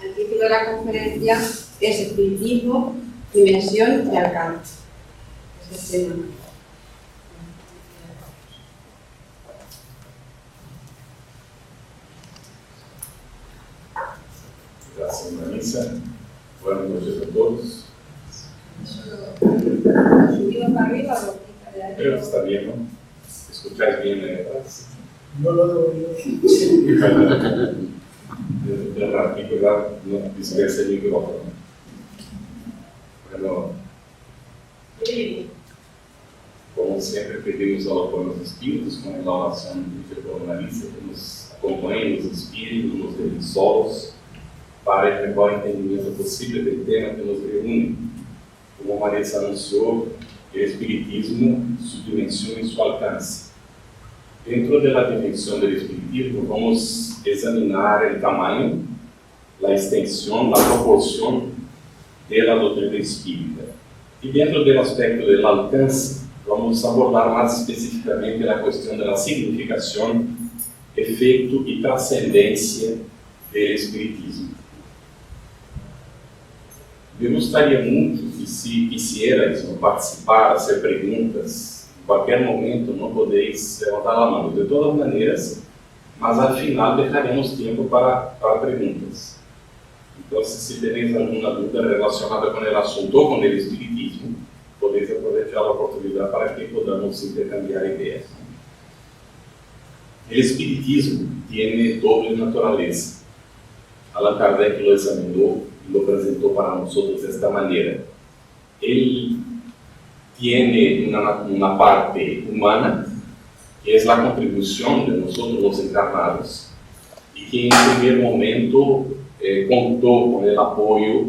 El título de la conferencia es Espiritismo, Dimensión y Alcance. Es el tema. Gracias, Marisa. Buenas noches a todos. ¿Subido para arriba o quita? Creo que está bien, ¿no? ¿Escucháis bien ahí atrás? No lo oigo. De ratito, ¿verdad? No dispersa el micrófono. Bueno, como siempre pedimos a los buenos espíritus con la oración de Marisa que nos acompañen los espíritus, nos dejen solos para el mejor entendimiento posible del tema que nos reúne. Como Marisa anunció, el espiritismo, su dimensión y su alcance. Dentro de la dimensión del espiritismo vamos a examinar el tamaño, la extensión, la proporción de la doctrina espírita. Y dentro del aspecto del alcance, vamos a abordar más específicamente la cuestión de la significación, efecto y trascendencia del espiritismo. Me gustaría mucho que, si quisierais participar, hacer preguntas, en cualquier momento no podéis levantar la mano. De todas maneras, mas al final dejaremos tiempo para preguntas. Entonces, si tenéis alguna duda relacionada con el asunto o con el espiritismo, podéis aprovechar la oportunidad para que podamos intercambiar ideas. El espiritismo tiene doble naturaleza. Allan Kardec lo examinó y lo presentó para nosotros de esta manera. Él tiene una parte humana, que es la contribución de nosotros los encarnados, y que en primer momento contó con el apoyo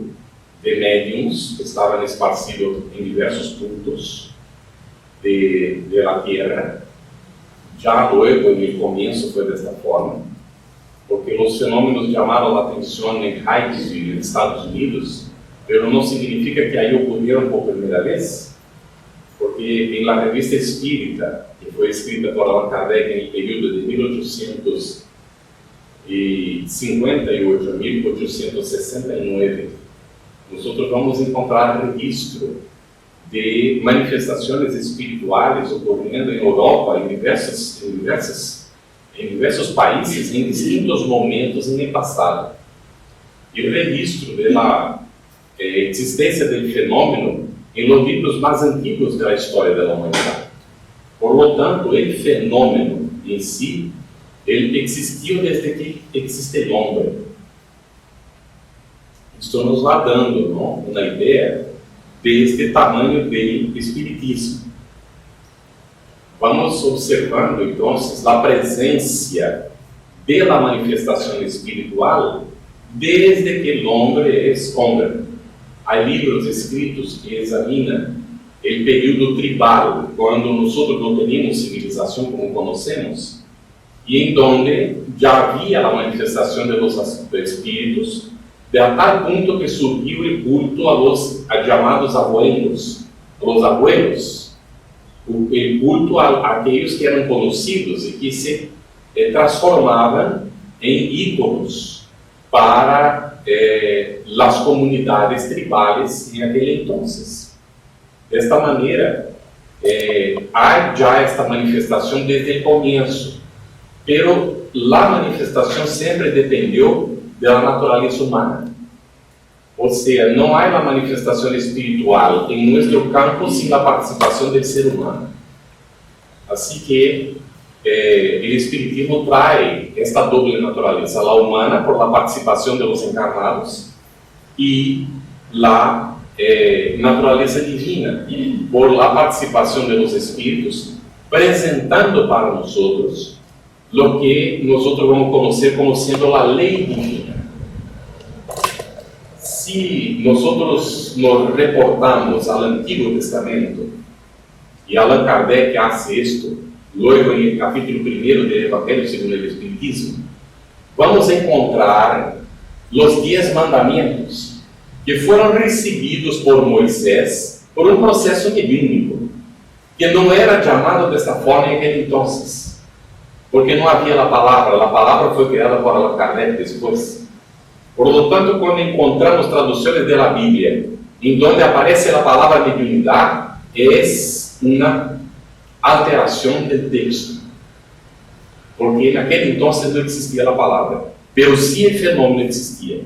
de médiums que estaban esparcidos en diversos puntos de la Tierra. Ya luego, en el comienzo, fue de esta forma, porque los fenómenos llamaron la atención en Haigsville, en Estados Unidos, pero no significa que ahí ocurrieron por primera vez, porque en la revista Espírita, que fue escrita por Allan Kardec en el periodo de 1858 a 1869, nosotros vamos a encontrar registro de manifestaciones espirituales ocurriendo en Europa, en diversos países, en distintos momentos en el pasado. Y el registro de la existencia del fenómeno en los libros más antiguos de la historia de la humanidad. Por lo tanto, el fenómeno en sí, él existió desde que existe el hombre. Esto nos va dando, ¿no?, una idea de este tamaño del espiritismo. Vamos observando entonces la presencia de la manifestación espiritual desde que el hombre es hombre. Hay libros escritos que examinan el período tribal, cuando nosotros no teníamos civilización como conocemos, y en donde ya había la manifestación de los espíritus, de a tal punto que surgió el culto a los llamados abuelos, el culto a aquellos que eran conocidos y que se transformaban en íconos para las comunidades tribales en aquel entonces. De esta manera, hay ya esta manifestación desde el comienzo. pero la manifestación siempre dependió de la naturaleza humana. O sea, no hay la manifestación espiritual en nuestro campo sin la participación del ser humano. Así que el espiritismo trae esta doble naturaleza, la humana por la participación de los encarnados y la naturaleza divina por la participación de los espíritus, presentando para nosotros lo que nosotros vamos a conocer como siendo la ley divina. Si nosotros nos reportamos al Antiguo Testamento, y Allan Kardec hace esto, luego en el capítulo 1 del Evangelio según el Espiritismo, vamos a encontrar los 10 mandamientos que fueron recibidos por Moisés por un proceso divino, que no era llamado de esta forma en aquel entonces, porque no había la palabra fue creada por Allan Kardec después. Por lo tanto, cuando encontramos traducciones de la Biblia en donde aparece la palabra divinidad, es una alteración del texto, porque en aquel entonces no existía la palabra, pero sí el fenómeno existía.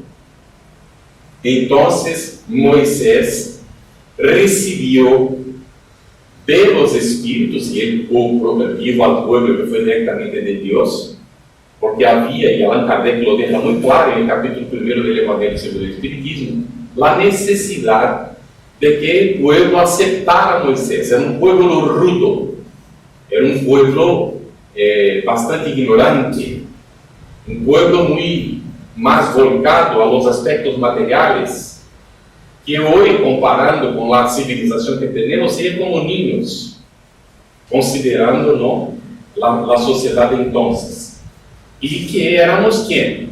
Entonces Moisés recibió de los espíritus, y él dijo al pueblo que fue directamente de Dios, porque había, y Allan Kardec lo deja muy claro en el capítulo 1 del Evangelio según el Espiritismo, la necesidad de que el pueblo aceptara a Moisés. Era un pueblo rudo, era un pueblo bastante ignorante, un pueblo muy más volcado a los aspectos materiales, que hoy, comparando con la civilización que tenemos, sería como niños, considerando, ¿no?, la sociedad de entonces. ¿Y que éramos quién?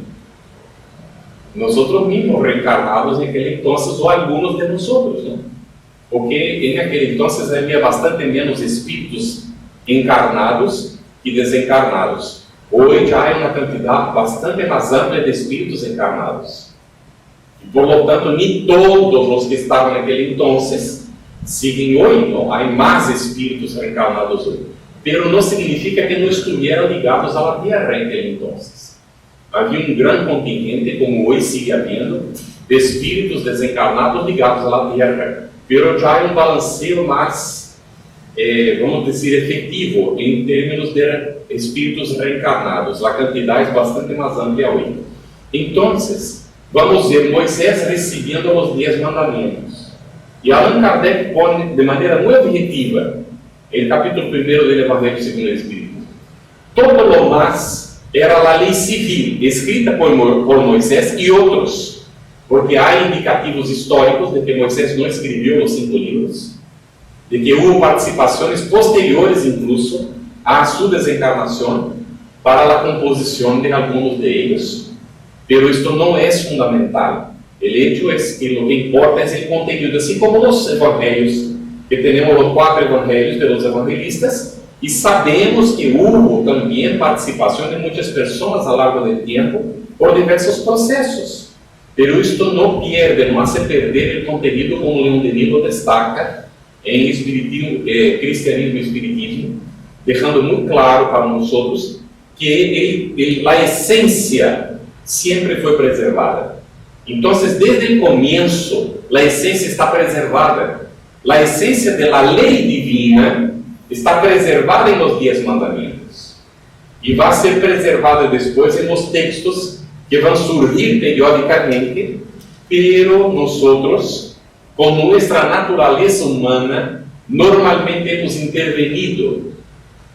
Nosotros mismos, reencarnados en aquel entonces, o algunos de nosotros, ¿no? Porque en aquel entonces había bastante menos espíritus encarnados que desencarnados. Hoy ya hay una cantidad bastante más amplia de espíritus encarnados. Y por lo tanto, ni todos los que estaban en aquel entonces siguen hoy, ¿no? Hay más espíritus reencarnados hoy. Pero no significa que no estuvieran ligados a la tierra en aquel entonces. Había un gran contingente, como hoy sigue habiendo, de espíritus desencarnados ligados a la tierra. Pero ya hay un balanceo más, vamos decir, efectivo en términos de espíritus reencarnados. La cantidad es bastante más amplia hoy. Entonces, vamos ver Moisés recibiendo los 10 mandamientos. Y Allan Kardec pone de manera muy objetiva el capítulo 1 del Evangelio según el Espíritu. Todo lo más era la ley civil, escrita por Moisés y otros, porque hay indicativos históricos de que Moisés no escribió los 5 libros, de que hubo participaciones posteriores incluso a su desencarnación para la composición de algunos de ellos, pero esto no es fundamental. El hecho es que lo que importa es el contenido, así como los evangelios, que tenemos los 4 evangelios de los evangelistas, y sabemos que hubo también participación de muchas personas a lo largo del tiempo por diversos procesos, pero esto no pierde, no hace perder el contenido, como León Denis lo destaca en Cristianismo y Espiritismo, dejando muy claro para nosotros que la esencia siempre fue preservada. Entonces, desde el comienzo, la esencia está preservada. La esencia de la ley divina está preservada en los 10 mandamientos y va a ser preservada después en los textos que van a surgir periódicamente, pero nosotros, con nuestra naturaleza humana, normalmente hemos intervenido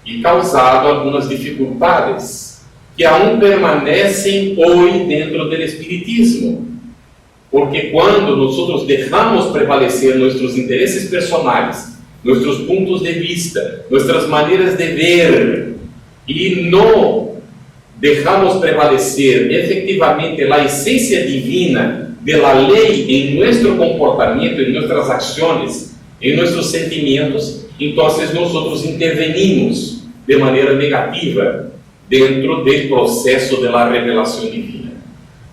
y causado algunas dificultades que aún permanecen hoy dentro del espiritismo. Porque cuando nosotros dejamos prevalecer nuestros intereses personales, nuestros puntos de vista, nuestras maneras de ver, y no dejamos prevalecer efectivamente la esencia divina de la ley en nuestro comportamiento, en nuestras acciones, en nuestros sentimientos, entonces nosotros intervenimos de manera negativa dentro del proceso de la revelación divina.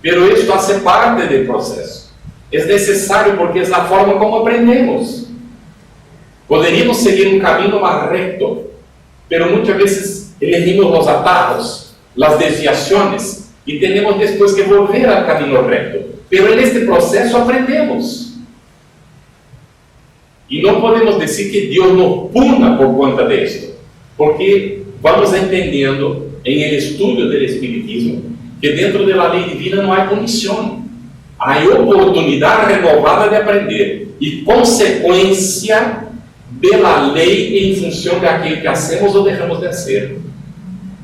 Pero esto hace parte del proceso. Es necesario porque es la forma como aprendemos. Poderíamos seguir un camino más recto, pero muchas veces elegimos los atajos las desviaciones y tenemos después que volver al camino recto. Pero en este proceso aprendemos. Y no podemos decir que Dios nos puna por cuenta de esto, porque vamos entendiendo en el estudio del espiritismo que dentro de la ley divina no hay punición, hay oportunidad renovada de aprender y consecuencia de la ley en función de aquello que hacemos o dejamos de hacer,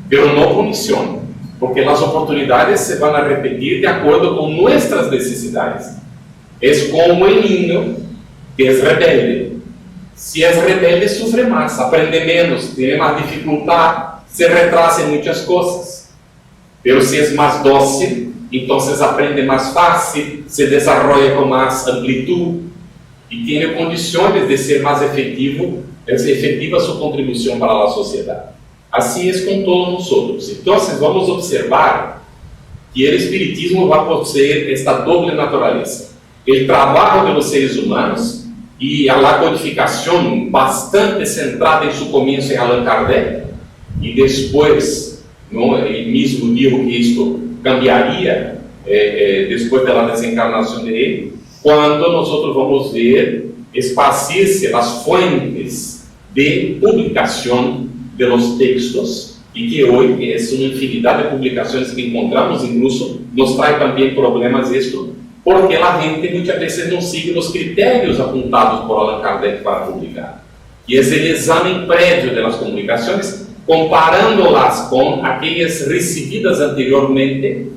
pero no punición, porque las oportunidades se van a repetir de acuerdo con nuestras necesidades. Es como el niño que es rebelde. Si es rebelde, sufre más, aprende menos, tiene más dificultad, se retrasa en muchas cosas. Pero si es más dócil, entonces aprende más fácil, se desarrolla con más amplitud y tiene condiciones de ser más efectiva su contribución para la sociedad. Así es con todos nosotros. Entonces vamos a observar que el espiritismo va a poseer esta doble naturaleza. El trabajo de los seres humanos y a la codificación bastante centrada en su comienzo en Allan Kardec, y después, ¿no? Él mismo dijo que esto cambiaría después de la desencarnación de él, cuando nosotros vamos a ver esparcirse las fuentes de publicación de los textos, y que hoy es una infinidad de publicaciones que encontramos, incluso nos trae también problemas esto, porque la gente muchas veces no sigue los criterios apuntados por Allan Kardec para publicar, y es el examen previo de las comunicaciones, comparándolas con aquellas recibidas anteriormente,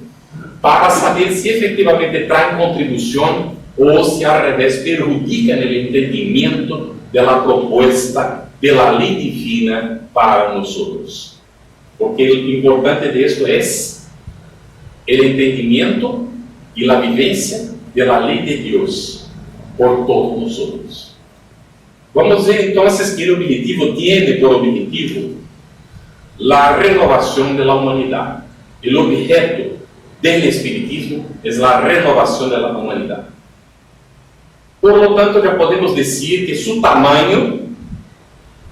para saber si efectivamente traen contribución o si al revés perjudican el entendimiento de la propuesta de la ley divina para nosotros. Porque lo importante de esto es el entendimiento y la vivencia de la ley de Dios por todos nosotros. Vamos a ver entonces que el objetivo tiene por objetivo la renovación de la humanidad. El objeto del espiritismo es la renovación de la humanidad. Por lo tanto, ya podemos decir que su tamaño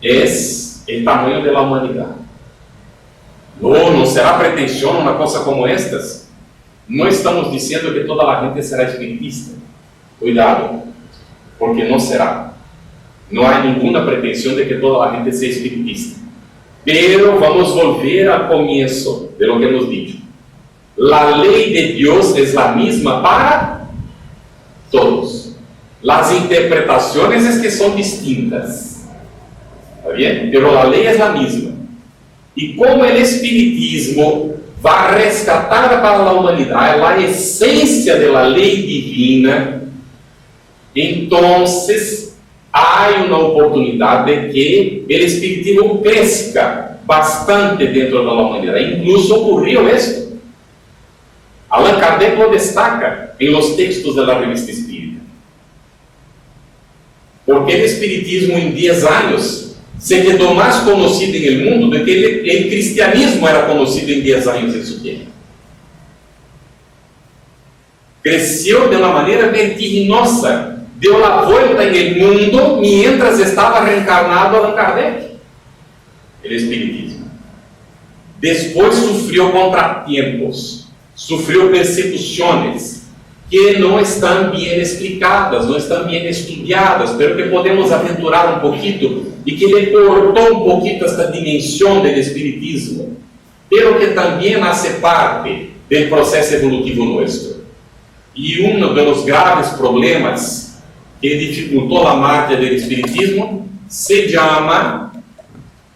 es el tamaño de la humanidad. No será pretensión una cosa como estas. No estamos diciendo que toda la gente será espiritista. Cuidado, porque no será. No hay ninguna pretensión de que toda la gente sea espiritista. Pero vamos a volver al comienzo de lo que hemos dicho. La ley de Dios es la misma para todos. Las interpretaciones es que son distintas. ¿Está bien? Pero la ley es la misma. Y como el espiritismo va a rescatar para la humanidad la esencia de la ley divina, entonces hay una oportunidad de que el espiritismo crezca bastante dentro de la humanidad. Incluso ocurrió esto. Allan Kardec lo destaca en los textos de la revista espírita. Porque el espiritismo en 10 años se quedó más conocido en el mundo de que el cristianismo era conocido en 10 años en su tiempo. Creció de una manera vertiginosa, dio la vuelta en el mundo mientras estaba reencarnado Allan Kardec, el espiritismo. Después sufrió contratiempos, sufrió persecuciones que no están bien explicadas, no están bien estudiadas, pero que podemos aventurar un poquito y que le cortó un poquito esta dimensión del espiritismo, pero que también hace parte del proceso evolutivo nuestro. Y uno de los graves problemas que dificultó la marcha del espiritismo se llama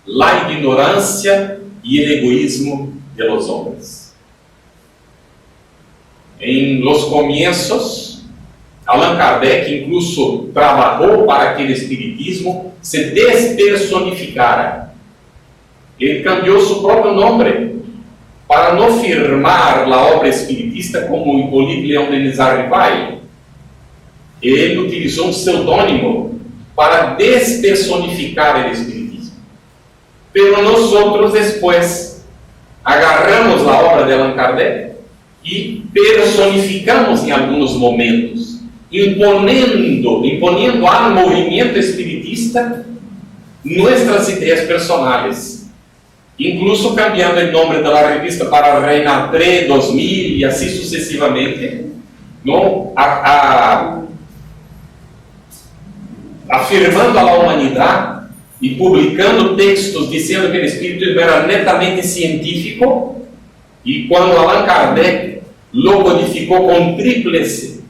la ignorancia y el egoísmo de los hombres. En los comienzos, Allan Kardec incluso trabajó para que el espiritismo se despersonificara. Él cambió su propio nombre para no firmar la obra espiritista como Hipólito Leão Denis Arribay. Él utilizó un seudónimo para despersonificar el espiritismo. Pero nosotros después agarramos la obra de Allan Kardec y personificamos en algunos momentos, imponiendo al movimiento espiritista nuestras ideas personales. incluso cambiando el nombre de la revista para Reina 3, 2000 y así sucesivamente, ¿no? Afirmando a la humanidad y publicando textos diciendo que el espiritismo era netamente científico, y cuando Allan Kardec lo codificó con tríplice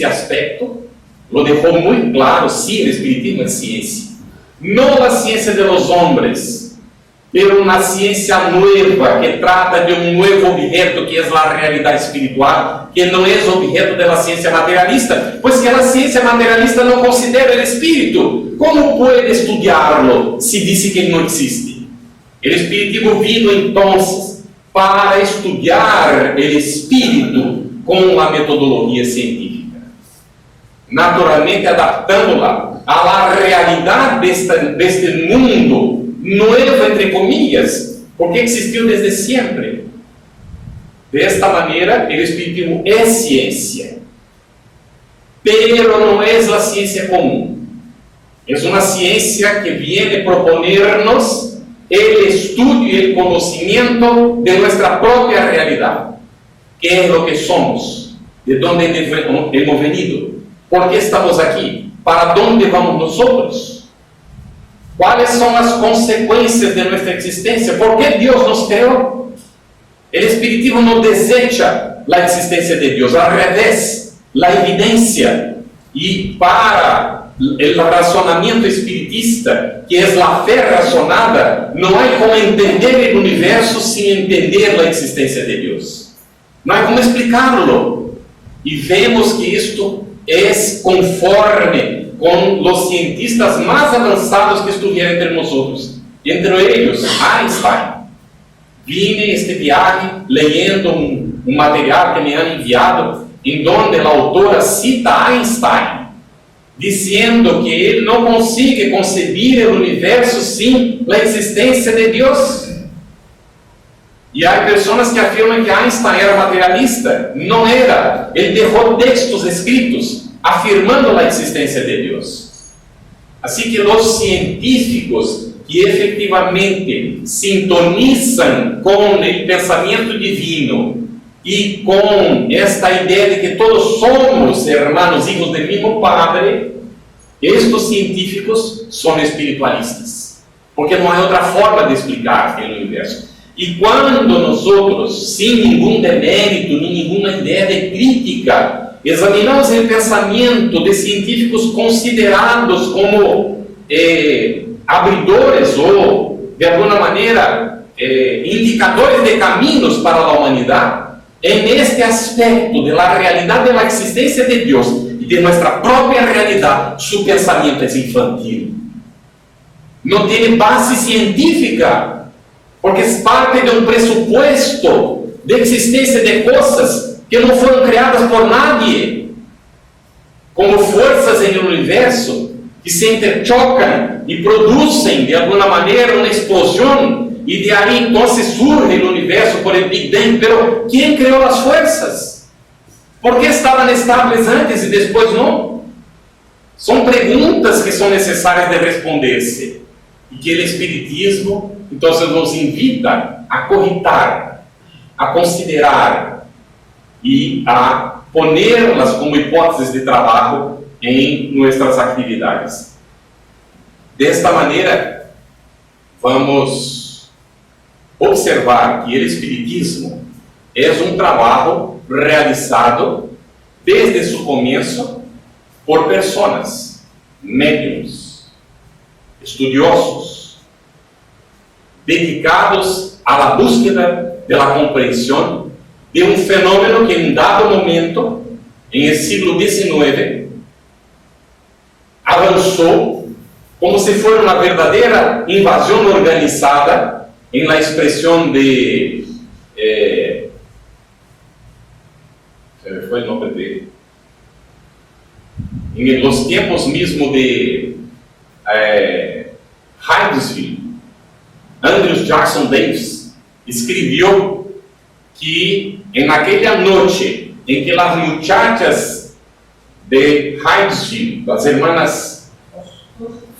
aspecto, lo dejó muy claro: sí, el espiritismo es ciencia, no la ciencia de los hombres, pero una ciencia nueva que trata de un nuevo objeto que es la realidad espiritual, que no es objeto de la ciencia materialista, pues que la ciencia materialista no considera el espíritu. ¿Cómo puede estudiarlo si dice que no existe? El espiritismo vino entonces para estudiar el espíritu con la metodología científica, naturalmente adaptándola a la realidad de este mundo nuevo, entre comillas, porque existió desde siempre. De esta manera, el espiritismo es ciencia, pero no es la ciencia común. Es una ciencia que viene a proponernos el estudio y el conocimiento de nuestra propia realidad. ¿Qué es lo que somos? ¿De dónde hemos venido? ¿Por qué estamos aquí? ¿Para dónde vamos nosotros? ¿Cuáles son las consecuencias de nuestra existencia? ¿Por qué Dios nos creó? El espiritismo no desecha la existencia de Dios, al revés, la evidencia. Y para el razonamiento espiritista, que es la fe razonada, no hay como entender el universo sin entender la existencia de Dios. No hay como explicarlo. Y vemos que esto es conforme con los cientistas más avanzados que estuvieron entre nosotros, entre ellos Einstein. Vine este viaje leyendo un material que me han enviado, en donde la autora cita a Einstein, diciendo que él no consigue concebir el universo sin la existencia de Dios. Y hay personas que afirman que Einstein era materialista. No era. Él dejó textos escritos afirmando la existencia de Dios. Así que los científicos que efectivamente sintonizan con el pensamiento divino y con esta idea de que todos somos hermanos, hijos del mismo Padre, estos científicos son espiritualistas, porque no hay otra forma de explicar el universo. Y cuando nosotros, sin ningún demérito ni ninguna idea de crítica, examinamos el pensamiento de científicos considerados como abridores o, de alguna manera, indicadores de caminos para la humanidad, en este aspecto de la realidad de la existencia de Dios y de nuestra propia realidad, su pensamiento es infantil. No tiene base científica, porque es parte de un presupuesto de existencia de cosas que no fueron creadas por nadie, como fuerzas en el universo que se interchocan y producen de alguna manera una explosión, y de ahí entonces surge el universo por el Big Bang. Pero ¿quién creó las fuerzas? ¿Por qué estaban estables antes y después no? Son preguntas que son necesarias de responderse, y que el espiritismo entonces nos invita a cogitar, a considerar y a ponerlas como hipótesis de trabajo en nuestras actividades. De esta manera, vamos observar que el espiritismo es un trabajo realizado desde su comienzo por personas, médiums, estudiosos, dedicados a la búsqueda de la comprensión de un fenómeno que en un dado momento, en el siglo XIX, avanzó como si fuera una verdadera invasión organizada, en la expresión de... se me fue el nombre de... En los tiempos mismos de Hydesville, Andrew Jackson Davis escribió que en aquella noche en que las muchachas de Hydesville, las hermanas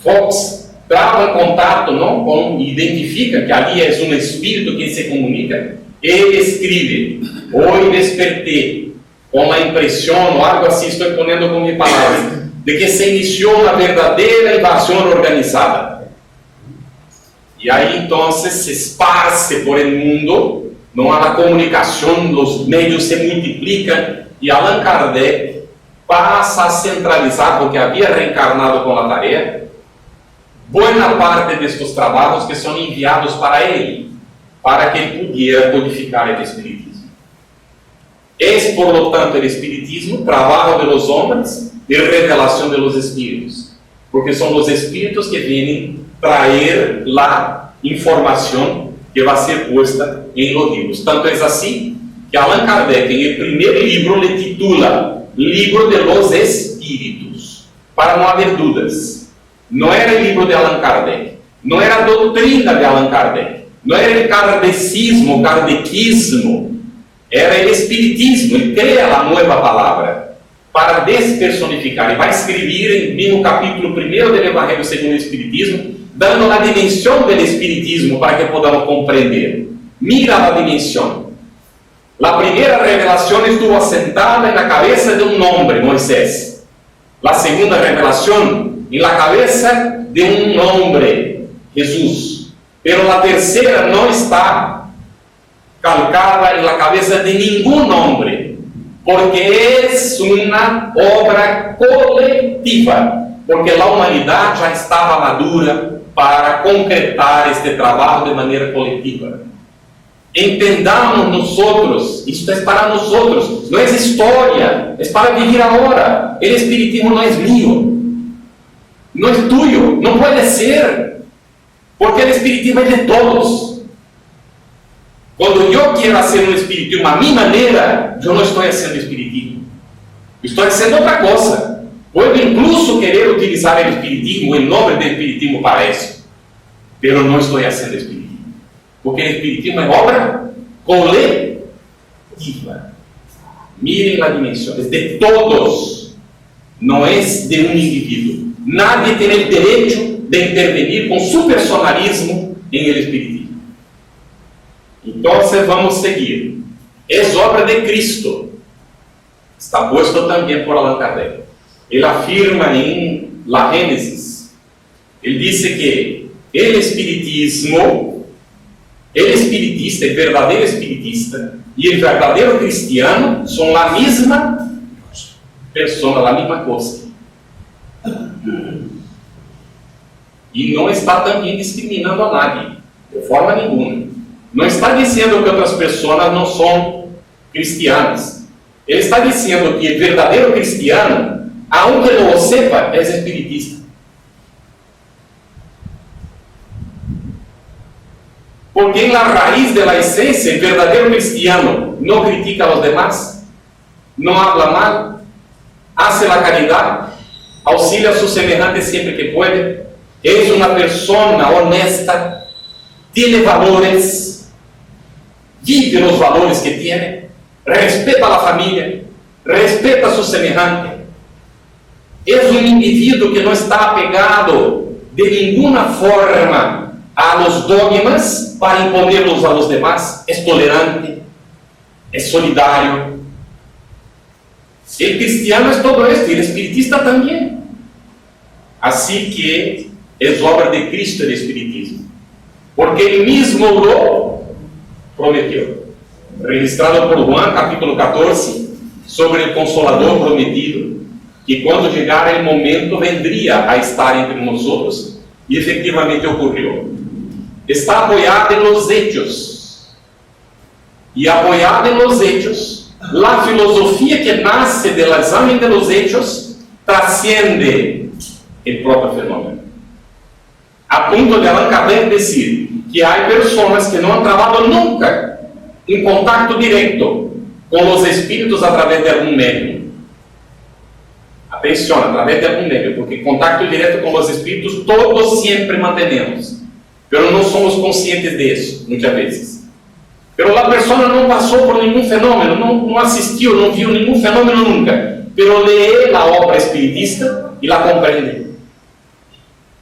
Fox, traba um contato, não? Identifica que ali é um espírito que se comunica, ele escreve: hoje despertei com a impressão, ou algo assim, estou ponendo com minhas palavras, de que se iniciou uma verdadeira invasão organizada. E aí então se esparce por el mundo, não há comunicação, os meios se multiplicam, e Allan Kardec passa a centralizar, porque havia reencarnado com a tarefa, boa parte destes trabalhos que são enviados para ele, para que ele pudesse codificar o Espiritismo. É, por lo tanto, o Espiritismo, trabalho de los homens e revelação de los Espíritos, porque são os Espíritos que vêm trazer a informação que vai ser posta em los livros. Tanto é assim que Allan Kardec, em o primeiro livro, lhe titula Livro de los Espíritos, para não haver dúvidas. Não era o livro de Allan Kardec, não era a doutrina de Allan Kardec, não era o kardecismo, kardequismo, era o Espiritismo. Ele cria a nova palavra para despersonificar, e vai escrever no capítulo 1 do Evangelho segundo o Espiritismo, dando a dimensão do Espiritismo para que podamos compreender. Mira a dimensão. A primeira revelação estuvo assentada na cabeça de um homem, Moisés. A segunda revelação em la cabeza de um homem, Jesus. Pero a terceira não está calcada em la cabeza de nenhum homem, porque é uma obra coletiva, porque a humanidade já estava madura para concretar este trabalho de maneira coletiva. Entendamos nosotros, isto é para nosotros, não é história, é para viver agora. O Espiritismo não é mío, não é tuyo, não pode ser, porque o Espiritismo é de todos. Quando eu quero fazer um Espiritismo a minha maneira, eu não estou fazendo Espiritismo, estou fazendo outra coisa. Pode incluso querer utilizar o Espiritismo, o nome do Espiritismo para isso, mas não estou fazendo Espiritismo. Porque o Espiritismo é obra coletiva. Mirem a dimensão, é de todos, não é de um indivíduo. Nadie tem o direito de intervenir com seu personalismo em el Espiritismo. Então, vamos seguir. É obra de Cristo. Está posto também por Allan Kardec. Ele afirma em La Gênesis, ele disse que o Espiritismo, o espiritista, o verdadeiro espiritista e o verdadeiro cristiano são a mesma pessoa, a mesma coisa. E não está também discriminando a nadie, de forma nenhuma. Não está dizendo que outras pessoas não são cristianas. Ele está dizendo que o verdadeiro cristiano, aunque não o sepa, é espiritista. Porque na raiz da essência, o verdadeiro cristiano não critica a los demás, não habla mal, hace la caridade, auxilia a sus semejantes sempre que puede, é uma persona honesta, tiene valores, vive os valores que tiene, respeita a família, respeita a su semejante, é um indivíduo que não está apegado de nenhuma forma a los dogmas para imponerlos a los demás, é tolerante, é solidário. O cristiano é todo esto, e o espiritista também. Assim que é obra de Cristo o Espiritismo, porque ele mesmo lo prometeu. Registrado por Juan, capítulo 14, sobre o Consolador prometido, que quando chegar o momento vendria a estar entre nós outros, e efetivamente ocorreu. Está apoiado em los hechos. E apoiado em los hechos, a filosofia que nasce do exame de los hechos trasciende o próprio fenômeno. A ponto de Allan Kardec dizer que há pessoas que não han trabalhado nunca em contato direto com os espíritos através de algum médium. Atenção, através de algum médium, porque contato direto com os espíritos todos sempre mantemos. Pero não somos conscientes disso, muitas vezes. Pero a pessoa não passou por nenhum fenômeno, não assistiu, não viu nenhum fenômeno nunca. Pero lê a obra espiritista e la compreende,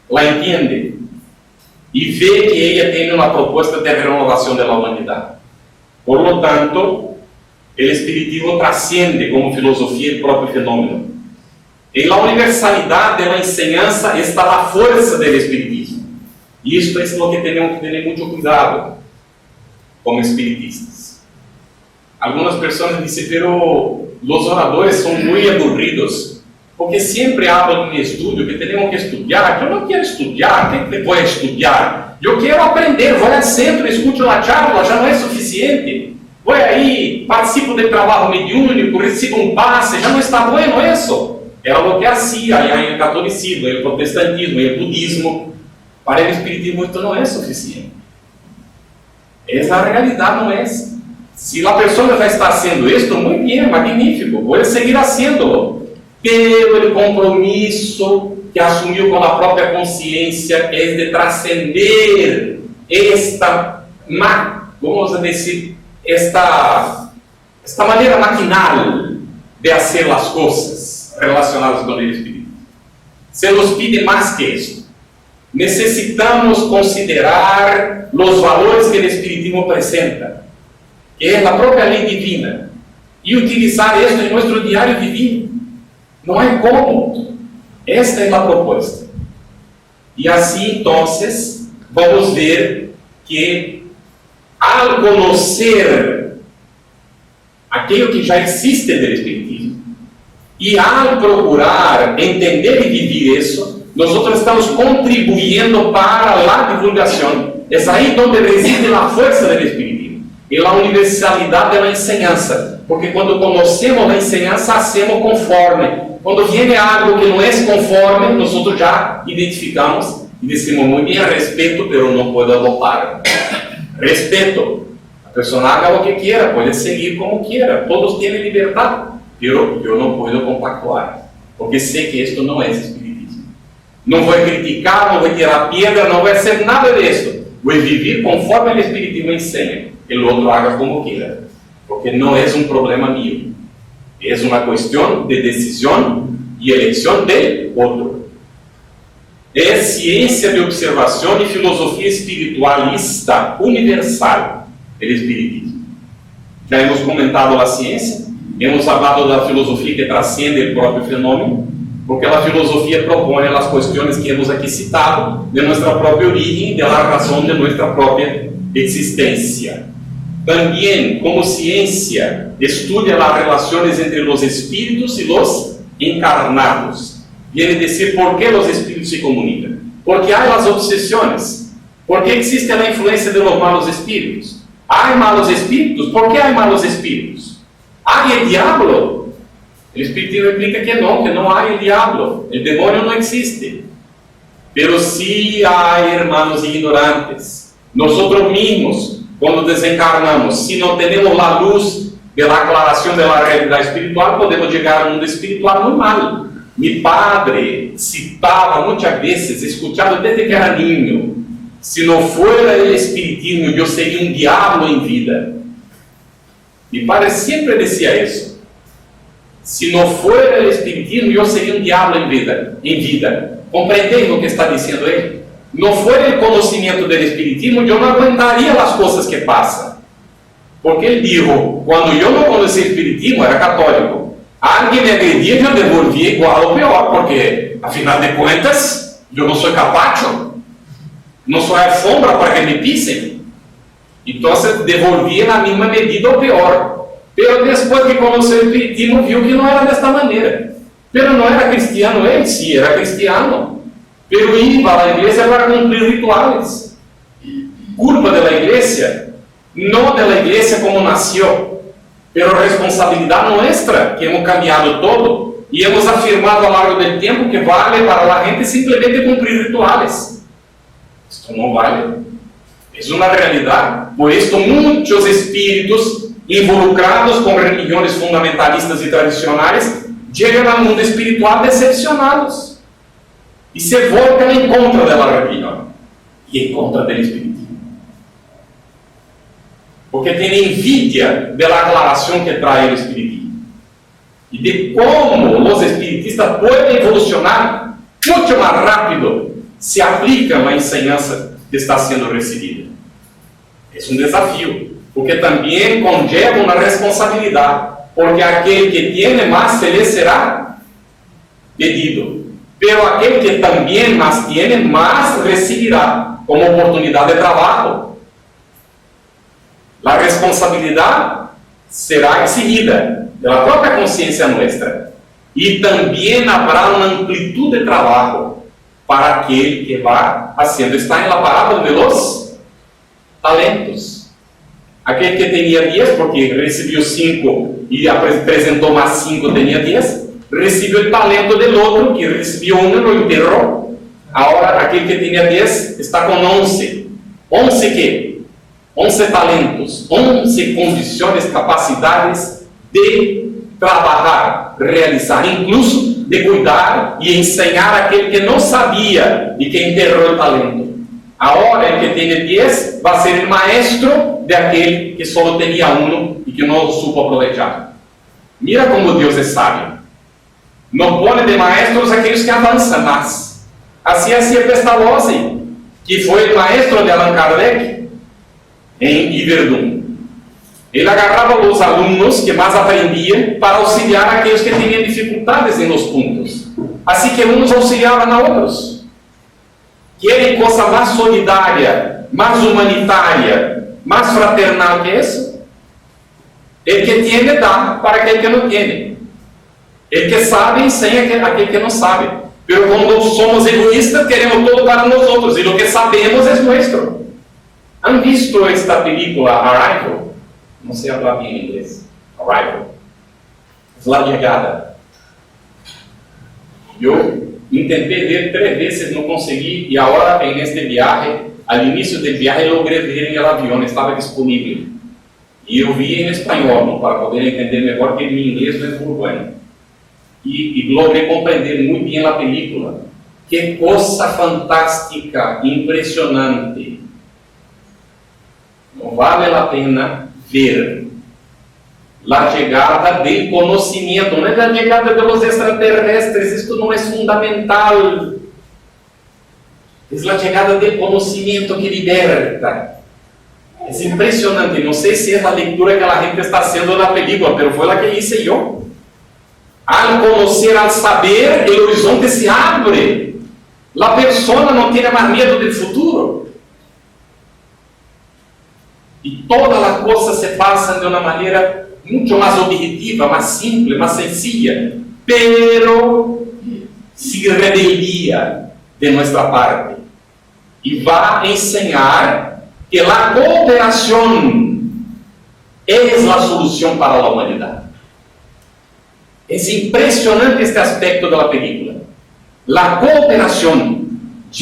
la entiende. y ve que ella tiene una propuesta de renovación de la humanidad. Por lo tanto, el espiritismo trasciende como filosofía el propio fenómeno. En la universalidad de la enseñanza está la fuerza del espiritismo. Y esto es lo que tenemos que tener mucho cuidado como espiritistas. Algunas personas dicen, pero los oradores son muy aburridos, porque siempre hablan en mi estudio que tenemos que estudiar. Yo no quiero estudiar, ¿qué voy a estudiar? Yo quiero aprender, voy al centro, escucho la charla, ya no es suficiente. Voy ahí, participo del trabajo mediúnico, recibo un pase, ya no está bueno eso. Era lo que hacía allá en el catolicismo, en el protestantismo, en el budismo. Para el espiritismo esto no es suficiente. Esa realidad no es. Si la persona ya está haciendo esto, muy bien, magnífico, puede seguir haciéndolo. Pero el compromiso que asumió con la propia conciencia es de trascender esta, vamos a decir, esta manera maquinal de hacer las cosas relacionadas con el espíritu. Se nos pide más que esto. Necesitamos considerar los valores que el espiritismo presenta, que es la propia ley divina, y utilizar esto en nuestro diario divino. No hay cómo. Esta es la propuesta. Y así entonces vamos a ver que al conocer aquello que ya existe del espiritismo y al procurar entender y vivir eso, nosotros estamos contribuyendo para la divulgación. Es ahí donde reside la fuerza del espiritismo, en la universalidad de la enseñanza, porque cuando conocemos la enseñanza hacemos conforme. Cuando viene algo que no es conforme, nosotros ya identificamos y decimos, muy bien, respeto, pero no puedo adoptar. Respeto. La persona haga lo que quiera, puede seguir como quiera, todos tienen libertad, pero yo no puedo compactuar, porque sé que esto no es espiritismo. No voy a criticar, no voy a tirar piedra, no voy a hacer nada de esto. Voy a vivir conforme el espiritismo enseña, que el otro haga como quiera, porque no es un problema mío. Es una cuestión de decisión y elección del otro. Es ciencia de observación y filosofía espiritualista universal el espiritismo. Ya hemos comentado la ciencia, hemos hablado de la filosofía que trasciende el propio fenómeno, porque la filosofía propone las cuestiones que hemos aquí citado de nuestra propia origen, de la razón de nuestra propia existencia. También, como ciencia, estudia las relaciones entre los espíritus y los encarnados. Viene a decir por qué los espíritus se comunican. Porque hay las obsesiones. ¿Por qué existe la influencia de los malos espíritus? ¿Hay malos espíritus? ¿Por qué hay malos espíritus? ¿Hay el diablo? El espiritismo explica que no hay el diablo. El demonio no existe. Pero sí hay hermanos ignorantes. Nosotros mismos, cuando desencarnamos, si no tenemos la luz de la aclaración de la realidad espiritual, podemos llegar al mundo espiritual muy mal. Mi padre citaba muchas veces, escuchado desde que era niño, si no fuera el espiritismo, yo sería un diablo en vida. Mi padre siempre decía eso. Si no fuera el espiritismo, yo sería un diablo en vida. ¿Comprendéis lo que está diciendo él? No fuera el conocimiento del espiritismo, yo no aguantaría las cosas que pasan. Porque él dijo, cuando yo no conocí el espiritismo, era católico, alguien me agredía y yo devolvía igual o peor, porque, a final de cuentas, yo no soy capacho, no soy alfombra para que me pisen. Entonces, devolvía en la misma medida o peor. Pero después que conoció el espiritismo, vio que no era de esta manera. Pero no era cristiano él, sí era cristiano. Pero iba a la iglesia para cumplir rituales. Culpa de la iglesia, no de la iglesia como nació, pero responsabilidad nuestra, que hemos cambiado todo y hemos afirmado a lo largo del tiempo que vale para la gente simplemente cumplir rituales. Esto no vale. Es una realidad. Por esto muchos espíritus involucrados con religiones fundamentalistas y tradicionales llegan al mundo espiritual decepcionados. Y se volcan en contra de la religión y en contra del espiritismo. Porque tienen envidia de la aclaración que trae el espiritismo. Y de cómo los espiritistas pueden evolucionar mucho más rápido si aplican la enseñanza que está sendo recebida. É um desafio, porque também conlleva uma responsabilidade, porque aquele que tem mais se lhe será pedido, pero aquele que também mais tem, mais recebirá como oportunidade de trabalho. A responsabilidade será exigida pela própria consciência nossa, e também haverá uma amplitude de trabalho para aquele que vai haciendo. Está na parábola de los talentos. Aquele que tinha 10, porque recebeu 5 e apresentou mais 5, tinha 10, recebeu o talento do outro, que recebeu 1 e lo enterrou. Agora, aquele que tinha 10 está com 11. 11 quê? 11 talentos, 11 condições, capacidades de trabalhar, realizar, incluso de cuidar e ensinar aquele que não sabia e que enterrou o talento. Agora, el que tem 10 vai ser o maestro de aquele que só tinha 1 e que não supo aproveitar. Mira como Deus é sábio. Não põe de maestros aqueles que avançam mais. Assim é Pestalozzi, que foi o maestro de Allan Kardec em Yverdun. Ele agarrava os alunos que mais aprendiam para auxiliar aqueles que tinham dificuldades nos pontos. Assim que uns auxiliavam a outros. Querem coisa mais solidária, mais humanitária, mais fraternal que isso? El que tem dá para aquele que não tem. El que sabe ensina aquele que não sabe. Pero quando somos egoístas, queremos todo para nós outros, e o que sabemos é nosso. Han visto esta película Arrival? Não sei falar bem em inglês. Arrival. La Llegada. Eu tentei ver 3 vezes, não consegui, e agora, neste viagem, ao início do viagem, logrei ver em o avião, estava disponível. E eu vi em espanhol, para poder entender melhor, porque meu inglês não é muito bom. E logrei compreender muito bem a película. Que coisa fantástica, impressionante. Não vale a pena ver a chegada do conhecimento, não é a chegada dos extraterrestres, isto não é fundamental. É a chegada do conhecimento que liberta. É impressionante, não sei se é a leitura que a gente está fazendo na película, mas foi a que hice eu. Al conhecer, al saber, o horizonte se abre. A pessoa não tem mais medo do futuro. E todas as coisas se passam de uma maneira muito mais objetiva, mais simples, mais sencilla, pero se rebelia de nossa parte. E vai ensinar que a cooperação é a solução para a humanidade. É impressionante este aspecto da película. A cooperação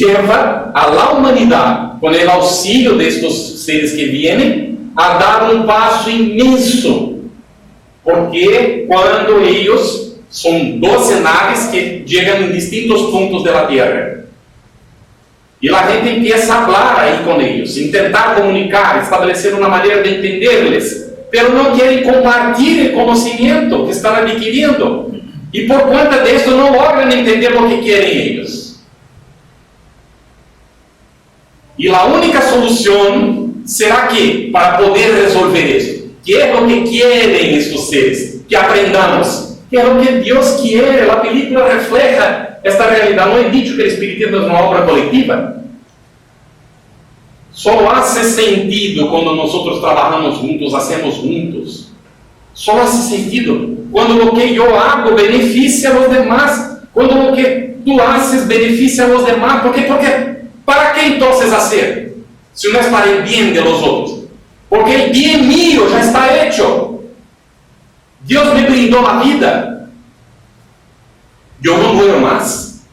leva a la humanidade, com o auxílio destes seres que vêm, a dar um passo imenso. Porque quando eles são 12 naves que chegam em distintos pontos da Terra, e a gente empieza a falar aí com eles, tentar comunicar, estabelecer uma maneira de entender-les, pero não querem compartilhar o conhecimento que estão adquirindo, e por conta disso não logram entender o que querem eles. E a única solução será que, para poder resolver isso, que é o que querem estes seres, que aprendamos, que é o que Deus quer. A película refleja esta realidade. Não é dito que o Espiritismo é uma obra coletiva. Só faz sentido quando nós trabalhamos juntos, hacemos juntos. Só faz sentido quando o que eu hago beneficia a los demás, quando o que tu haces beneficia a los demás. Porque para que então fazer? Se não é para o bem de los outros. Porque o bem mío já está hecho. Deus me brindou a vida. Eu não muero mais,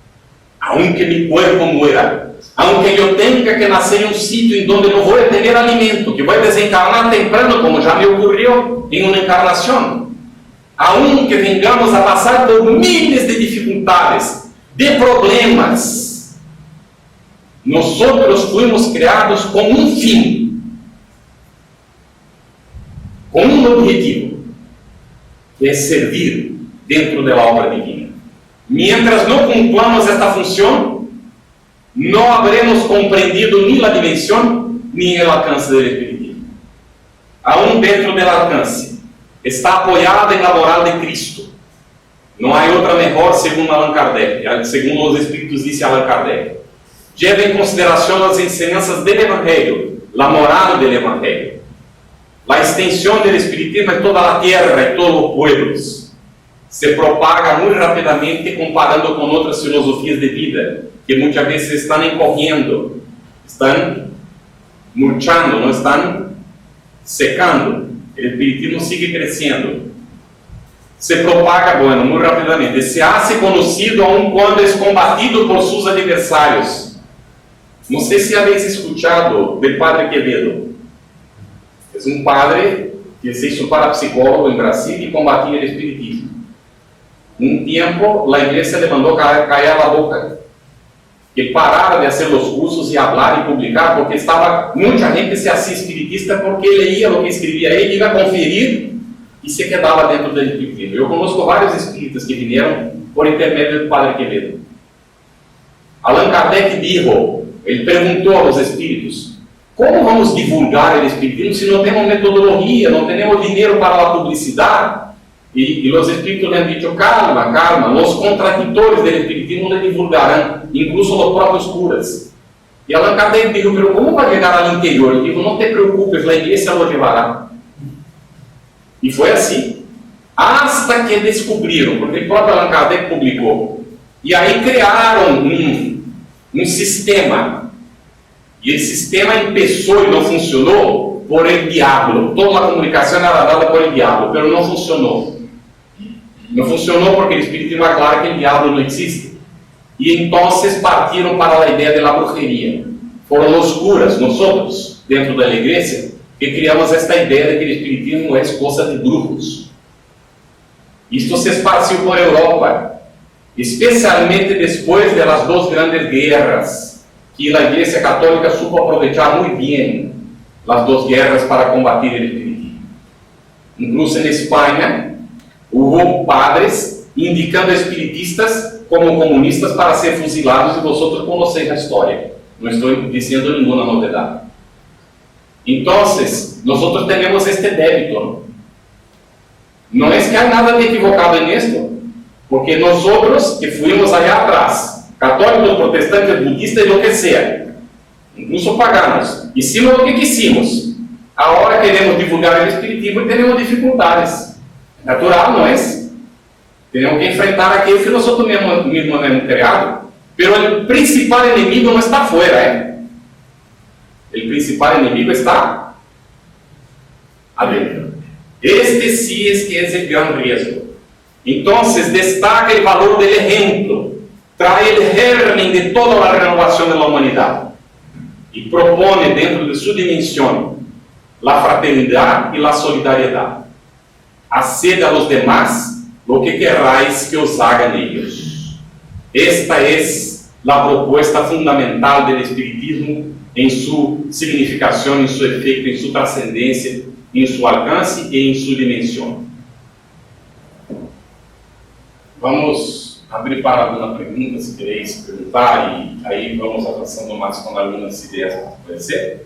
aunque mi cuerpo muera. Aunque eu tenha que nascer em um sítio em donde não vou ter alimento, que vou desencarnar temprano, como já me ocorreu em uma encarnação. Aunque vengamos a passar por miles de dificuldades, de problemas, nós fuimos criados com um fim, com um objetivo, que é servir dentro da obra divina. Mientras não cumplamos esta função, no habremos comprendido ni la dimensión ni el alcance del espiritismo. Aún dentro del alcance, está apoyada en la moral de Cristo. No hay otra mejor según Allan Kardec, según los espíritus dice Allan Kardec. Lleva en consideración las enseñanzas del Evangelio, la moral del Evangelio. La extensión del espiritismo en toda la tierra y todos los pueblos. Se propaga muy rápidamente comparando con otras filosofías de vida que muchas veces están encogiendo, están murchando, no están secando. El espiritismo sigue creciendo. Se propaga, bueno, muy rápidamente. Se hace conocido aun cuando es combatido por sus adversarios. No sé si habéis escuchado del Padre Quevedo. Es un padre que se hizo parapsicólogo en Brasil y combatía el espiritismo. Un tiempo la iglesia le mandó callar la boca, que parara de hacer los cursos y hablar y publicar, porque mucha gente se hacía espiritista porque leía lo que escribía él, iba a conferir y se quedaba dentro del espiritismo. Yo conozco varios espíritas que vinieron por intermedio del Padre Quevedo. Allan Kardec dijo, él preguntó a los espíritus, ¿cómo vamos a divulgar el espiritismo si no tenemos metodología, no tenemos dinero para la publicidad? Y los espíritus le han dicho, calma, calma, los contradictores del espiritismo le divulgarán, incluso los propios curas. Y Allan Kardec dijo, pero ¿cómo va a llegar al interior? Él dijo, no te preocupes, la iglesia lo llevará. Y fue así, hasta que descubrieron, porque el propio Allan Kardec publicó, y ahí crearon un sistema, y el sistema empezó y no funcionó por el diablo. Toda la comunicación era dada por el diablo, pero no funcionó. No funcionó porque el espiritismo aclara que el diablo no existe. Y entonces partieron para la idea de la brujería. Fueron los curas, nosotros, dentro de la iglesia, que criamos esta idea de que el espiritismo es cosa de brujos. Esto se esparció por Europa, especialmente después de las dos grandes guerras, que la iglesia católica supo aprovechar muy bien las dos guerras para combatir el espiritismo. Incluso en España, hubo padres indicando espiritistas como comunistas para ser fusilados, y vosotros conocéis la historia. No estoy diciendo ninguna novedad. Entonces, nosotros tenemos este débito. No es que hay nada de equivocado en esto, porque nosotros que fuimos allá atrás, católicos, protestantes, budistas y lo que sea, incluso paganos, hicimos lo que quisimos. Ahora queremos divulgar el espiritismo y tenemos dificultades. Natural, ¿no es? Tenemos que enfrentar aquello que nosotros mismos hemos creado. Pero el principal enemigo no está afuera, El principal enemigo está adentro. Este sí es que es el gran riesgo. Entonces destaca el valor del ejemplo, trae el germen de toda la renovación de la humanidad y propone dentro de su dimensión la fraternidad y la solidaridad. Haced a los demás lo que queráis que os hagan ellos. Esta es la propuesta fundamental del espiritismo en su significación, en su efecto, en su trascendencia, en su alcance y en su dimensión. Vamos a abrir para alguna pregunta, si queréis preguntar, y ahí vamos avanzando más con algunas ideas, puede ser.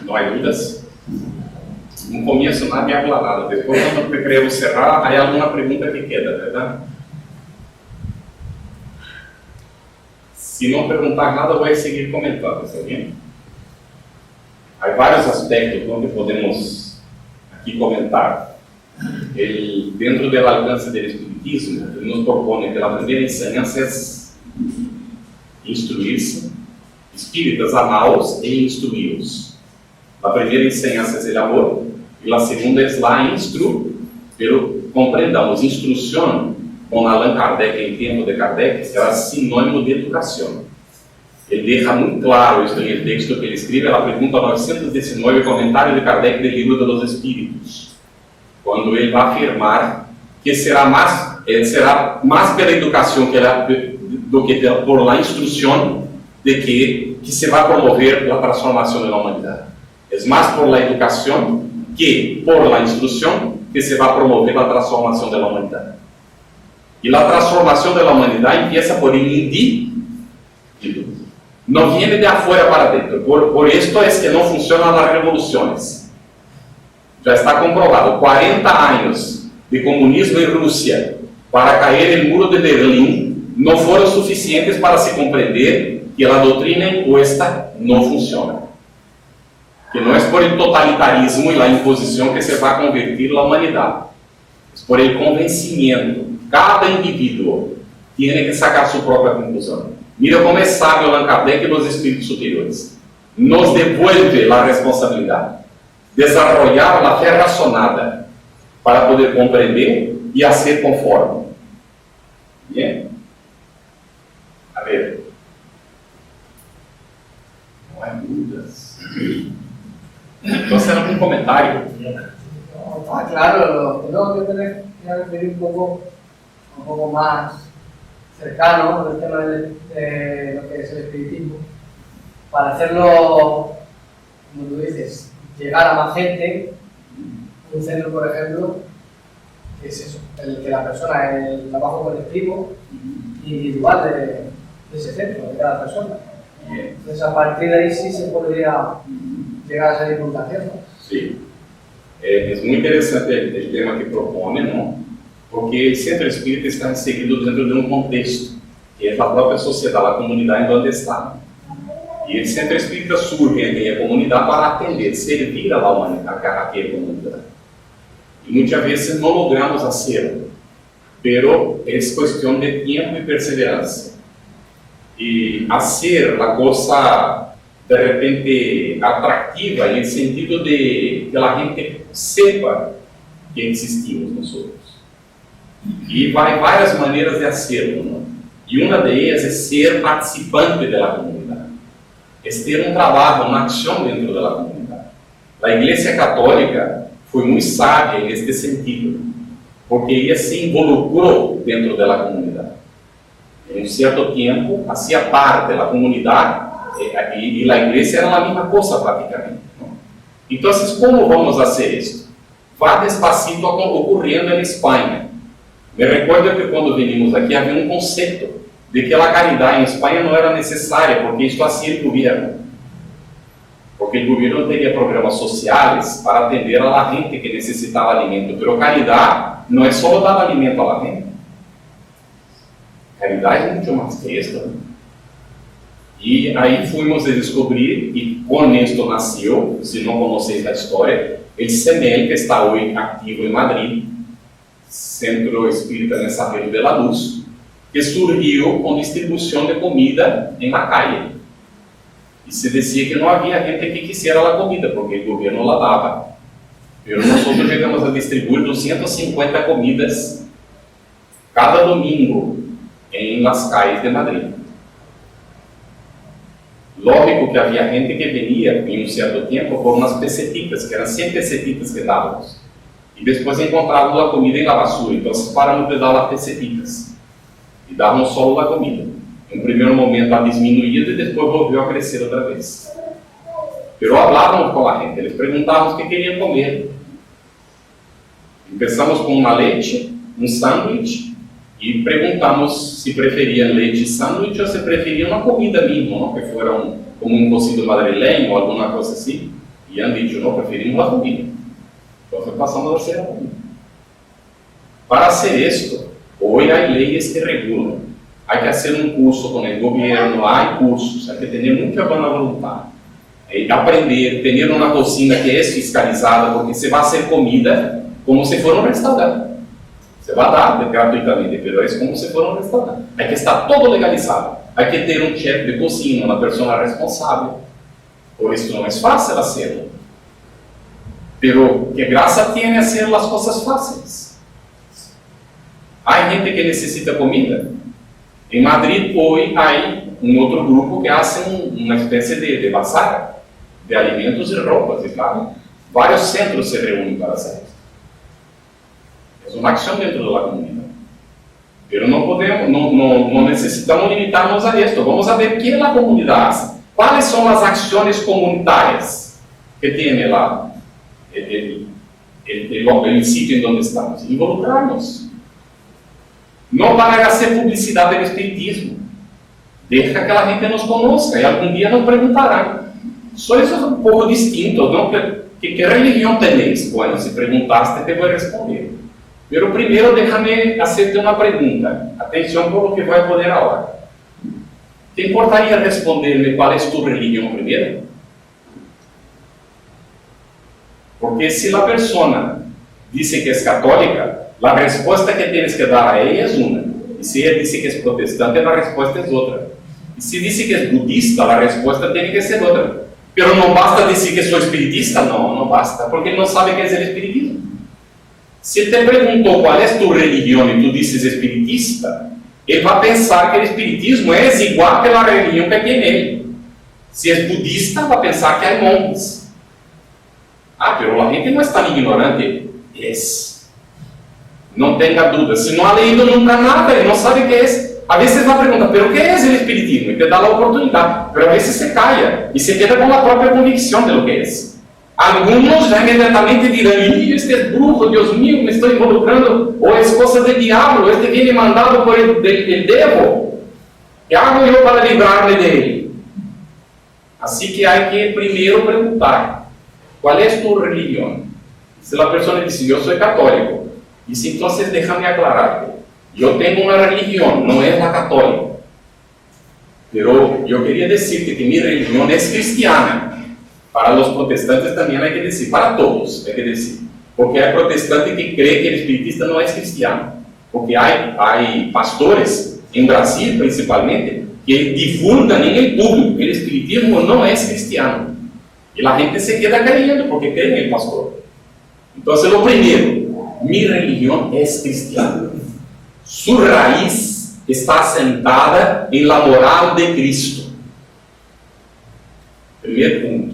¿No hay dudas? No comienzo nadie habla nada. Después, cuando queremos cerrar, hay alguna pregunta que queda, ¿verdad? Si no preguntar nada, voy a seguir comentando, ¿está bien? Hay varios aspectos donde podemos aquí comentar. Dentro del alcance del espiritismo, nos propone que la primera enseñanza es instruirse. Espíritas, amaos e instruíos. La primera enseñanza es el amor y la segunda es la pero comprendamos, instrucción con Allan Kardec en tiempo de Kardec era sinónimo de educación. Él deja muy claro esto en el texto que él escribe, la pregunta 919, comentario de Kardec del Libro de los Espíritus, cuando él va a afirmar que será más pela educación do que por la instrucción de que se va a promover la transformación de la humanidad. Es más por la educación que por la instrucción que se va a promover la transformación de la humanidad. Y la transformación de la humanidad empieza por el individuo. No viene de afuera para adentro. Por esto es que no funcionan las revoluciones. Ya está comprobado. 40 años de comunismo en Rusia para caer el muro de Berlín no fueron suficientes para se comprender que la doctrina impuesta no funciona. Que no es por el totalitarismo y la imposición que se va a convertir la humanidad. Es por el convencimiento. Cada individuo tiene que sacar su propia conclusión. Mira cómo es sabio Allan Kardec y los espíritus superiores. Nos devuelve la responsabilidad. Desarrollar la fe razonada para poder comprender y hacer conforme. Bien. A ver. No hay dudas. Entonces, ¿algún comentario? Ah, claro, lo que tengo que referir un poco más cercano al tema de lo que es el espiritismo, para hacerlo, como tú dices, llegar a más gente. Un centro, por ejemplo, que es eso, el que la persona, el trabajo colectivo individual de ese centro, de cada persona. Entonces, a partir de ahí sí se podría llegar a esa divulgación, ¿no? Sí. Es muy interesante el tema que propone, ¿no? Porque el centro espírita está inserido dentro de un contexto, que es la propia sociedad, la comunidad en donde está. Y el centro espírita surge en aquella comunidad para atender, servir a la humanidad, a aquella comunidad. Y muchas veces no logramos hacerlo, pero es cuestión de tiempo y perseverancia. Y hacer la cosa de repente atractiva en el sentido de que la gente sepa que existimos nosotros. Y hay varias maneras de hacerlo, ¿no? Y una de ellas es ser participante de la comunidad. Es tener un trabajo, una acción dentro de la comunidad. La Iglesia Católica fue muy sabia en este sentido, porque ella se involucró dentro de la comunidad. En un cierto tiempo, hacía parte de la comunidad y la iglesia era la misma cosa prácticamente, ¿no? Entonces, ¿cómo vamos a hacer esto? Va despacito ocurriendo en España. Me recuerdo que cuando vinimos aquí había un concepto de que la caridad en España no era necesaria, porque esto hacía el gobierno. Porque el gobierno tenía programas sociales para atender a la gente que necesitaba alimento. Pero caridad no es solo dar alimento a la gente. Caridad es mucho más que esto, ¿no? Y ahí fuimos a descubrir, y con esto nació, si no conocéis la historia, el CEMEL, que está hoy activo en Madrid, Centro Espírita Mensajero de la Luz, que surgió con distribución de comida en la calle. Y se decía que no había gente que quisiera la comida, porque el gobierno la daba. Pero nosotros llegamos a distribuir 250 comidas cada domingo en las calles de Madrid. Lógico que había gente que venía en un cierto tiempo por unas pesetitas, que eran 100 pesetitas que dábamos. Y después encontramos la comida en la basura, entonces paramos de dar las pesetitas y damos solo la comida. En un primer momento ha disminuido y después volvió a crecer otra vez. Pero hablábamos con la gente, les preguntábamos qué querían comer. Empezamos con una leche, un sándwich, y preguntamos si preferían leche y sándwich o si preferían una comida misma, ¿no? Que fuera como un cocido madrileño o alguna cosa así. Y han dicho, no, preferimos la comida. Entonces pasamos a hacer la comida. Para hacer esto, hoy hay leyes que regulan. Hay que hacer un curso con el gobierno, hay cursos, hay que tener mucha buena voluntad. Aprender, tener una cocina que es fiscalizada, porque se va a hacer comida como si fuera un restaurante. Se va a dar gratuitamente, pero es como si fuera un restaurante. Hay que estar todo legalizado. Hay que tener un chef de cocina, una persona responsable. Por esto no es fácil hacerlo. Pero ¿qué gracia tiene hacer las cosas fáciles? Hay gente que necesita comida. En Madrid hoy hay un otro grupo que hace una especie de bazar de alimentos y ropas. Y claro, varios centros se reúnen para hacer esto. Es una acción dentro de la comunidad. Pero no podemos, no necesitamos limitarnos a esto. Vamos a ver qué la comunidad hace. ¿Cuáles son las acciones comunitarias que tiene el sitio en donde estamos, involucrarnos. No van a hacer publicidad del espiritismo. Deja que la gente nos conozca y algún día nos preguntarán. Eso es un poco distinto, ¿no? ¿Qué religión tenéis? Bueno, si preguntaste te voy a responder. Pero primero déjame hacerte una pregunta. Atención por lo que voy a poner ahora. ¿Te importaría responderme cuál es tu religión primero? Porque si la persona dice que es católica, la respuesta que tienes que dar a ella es una. Y si ella dice que es protestante, la respuesta es otra. Y si dice que es budista, la respuesta tiene que ser otra. Pero no basta decir que soy espiritista, no basta, porque no sabe qué es el espiritismo. Si te pregunto cuál es tu religión y tú dices espiritista, él va a pensar que el espiritismo es igual que la religión que tiene él. Si es budista, va a pensar que hay monjes. Pero la gente no es tan ignorante. No tenga dudas. Si no ha leído nunca nada y no sabe qué es, a veces va a preguntar, ¿pero qué es el espiritismo? Y te da la oportunidad. Pero a veces se calla y se queda con la propia convicción de lo que es. Algunos ya inmediatamente dirán, este es brujo, Dios mío, me estoy involucrando, o es cosa del diablo, este viene mandado por el devo. ¿Qué hago yo para librarme de él? Así que hay que primero preguntar, ¿cuál es tu religión? Si la persona dice, yo soy católico, dice, entonces déjame aclararte, yo tengo una religión, no es la católica, pero yo quería decirte que mi religión es cristiana. Para los protestantes también hay que decir, para todos hay que decir, porque hay protestantes que creen que el espiritista no es cristiano, porque hay pastores, en Brasil principalmente, que divulgan en el público que el espiritismo no es cristiano, y la gente se queda creyendo porque cree en el pastor. Entonces lo primero, mi religión es cristiana, su raíz está asentada en la moral de Cristo. Primer punto.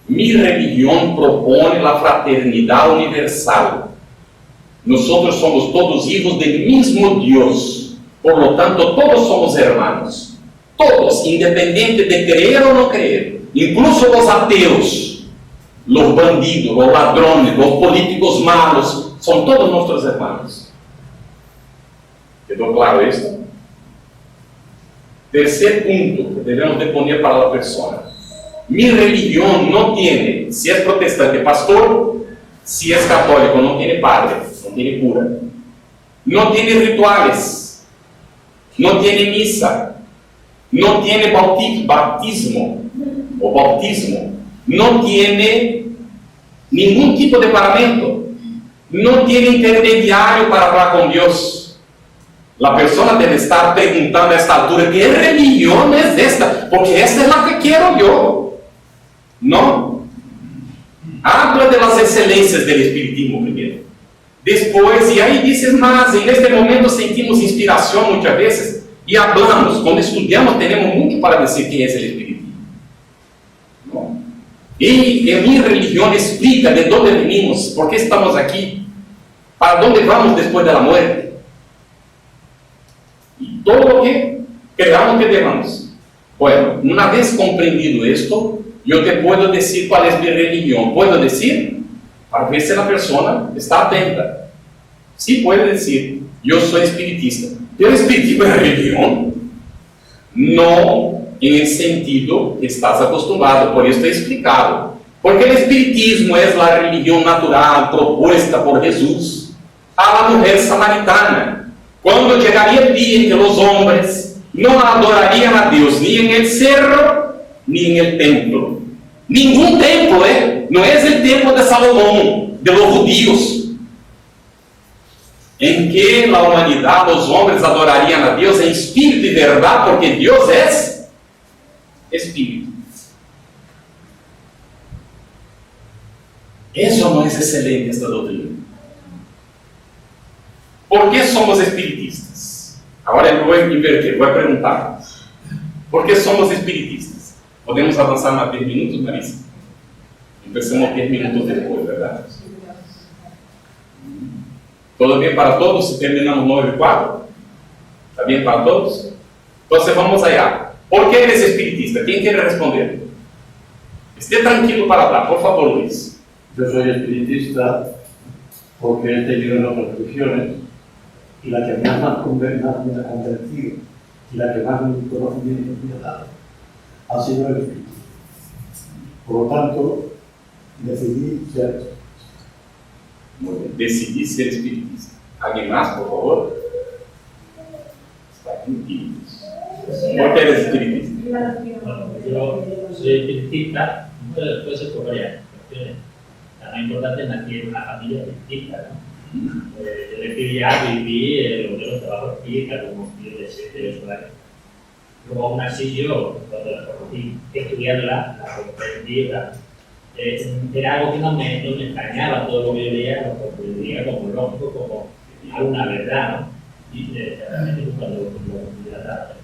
Mi religión propone la fraternidad universal. Nosotros somos todos hijos del mismo Dios. Por lo tanto, todos somos hermanos. Todos, independiente de creer o no creer. Incluso los ateos, los bandidos, los ladrones, los políticos malos, son todos nuestros hermanos. ¿Quedó claro esto? Tercer punto que debemos de poner para la persona. Mi religión no tiene, si es protestante, pastor, si es católico, no tiene padre, no tiene cura, no tiene rituales, no tiene misa, no tiene bautismo, no tiene ningún tipo de paramento, no tiene intermediario para hablar con Dios. La persona debe estar preguntando a esta altura, ¿qué religión es esta? Porque esta es la que quiero yo. No. Habla de las excelencias del espiritismo primero. Después, y ahí dices más, en este momento sentimos inspiración muchas veces y hablamos, cuando estudiamos tenemos mucho para decir qué es el espiritismo. ¿No? Y en mi religión explica de dónde venimos, por qué estamos aquí, para dónde vamos después de la muerte. Y todo lo que creamos que debamos. Bueno, una vez comprendido esto, yo te puedo decir cuál es mi religión. ¿Puedo decir? Para ver si la persona está atenta. Sí, puede decir, yo soy espiritista. ¿Pero el espiritismo es religión? No en el sentido que estás acostumbrado, por eso he explicado. Porque el espiritismo es la religión natural propuesta por Jesús a la mujer samaritana. Cuando llegaría el día en que los hombres no adorarían a Dios ni en el cerro ni en el templo. Ningún templo, no es el templo de Salomón, de los judíos, en que la humanidad, los hombres adorarían a Dios en espíritu y verdad, porque Dios es espíritu. Eso no es excelente, esta doctrina. ¿Por qué somos espiritistas? Ahora yo voy a invertir, voy a preguntar. ¿Por qué somos espiritistas? Podemos avançar más 10 minutos, Marisa? Empecemos 10 minutos después, ¿verdad? ¿Todo bien para todos? Si terminamos 9:04? ¿Está bien para todos? Entonces vamos allá. ¿Por qué eres espiritista? ¿Quién quiere responder? Esté tranquilo para hablar, por favor, Luis. Yo soy espiritista porque he tenido otras religiones y la que más me ha convencido y la que más conocimiento me ha dado ha sido el espiritismo. Por lo tanto, decidí ser espiritista. Muy bien. Decidí ser espiritista. ¿Alguien más, por favor? Está en ¿por qué eres espiritista? Bueno, yo soy espiritista, puede ser por varias cuestiones. La más importante es nacer en una familia espiritista, ¿no? Yo decidí ya vivir lo que los trabajos espíritas como tío de 7 o 8 años. Luego, aún así, yo, cuando la conocí, estudiándola, la comprendí, era algo que no me extrañaba, todo lo que yo leía lo comprendía como lógico, como alguna verdad, ¿no? Y realmente cuando lo comprendía,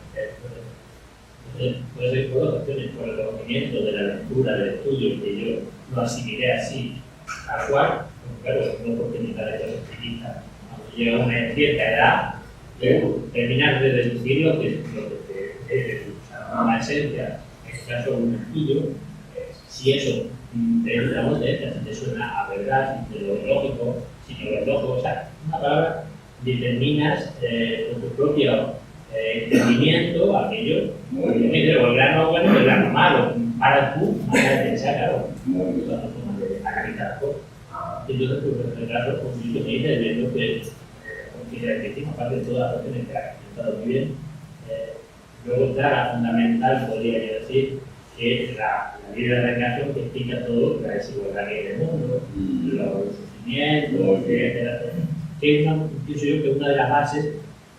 puede ser por dos cuestiones, por el conocimiento de la lectura, del estudio, que yo lo asimilé así, tal cual, porque claro, no porque mi padre es espiritista, cuando llega a una cierta edad, terminar de deducir lo que es una esencia, en este caso un estudio, si eso te suena a verdad, si te lo lógico, si no lo es lógico, o sea, una palabra, determinas con tu propio entendimiento aquello, pero el grano bueno y el grano malo, para tu manera de pensar, claro, la forma de analizar las cosas. Entonces, pues, en el caso, pues, yo me dice, viendo que considera que aparte de todas las cuestiones que ha estado muy bien, luego está la fundamental, podría yo decir, que es la ley de la reencarnación que explica todo, la desigualdad que hay en el mundo, los sufrimientos, etcétera. Que pienso yo que una de las bases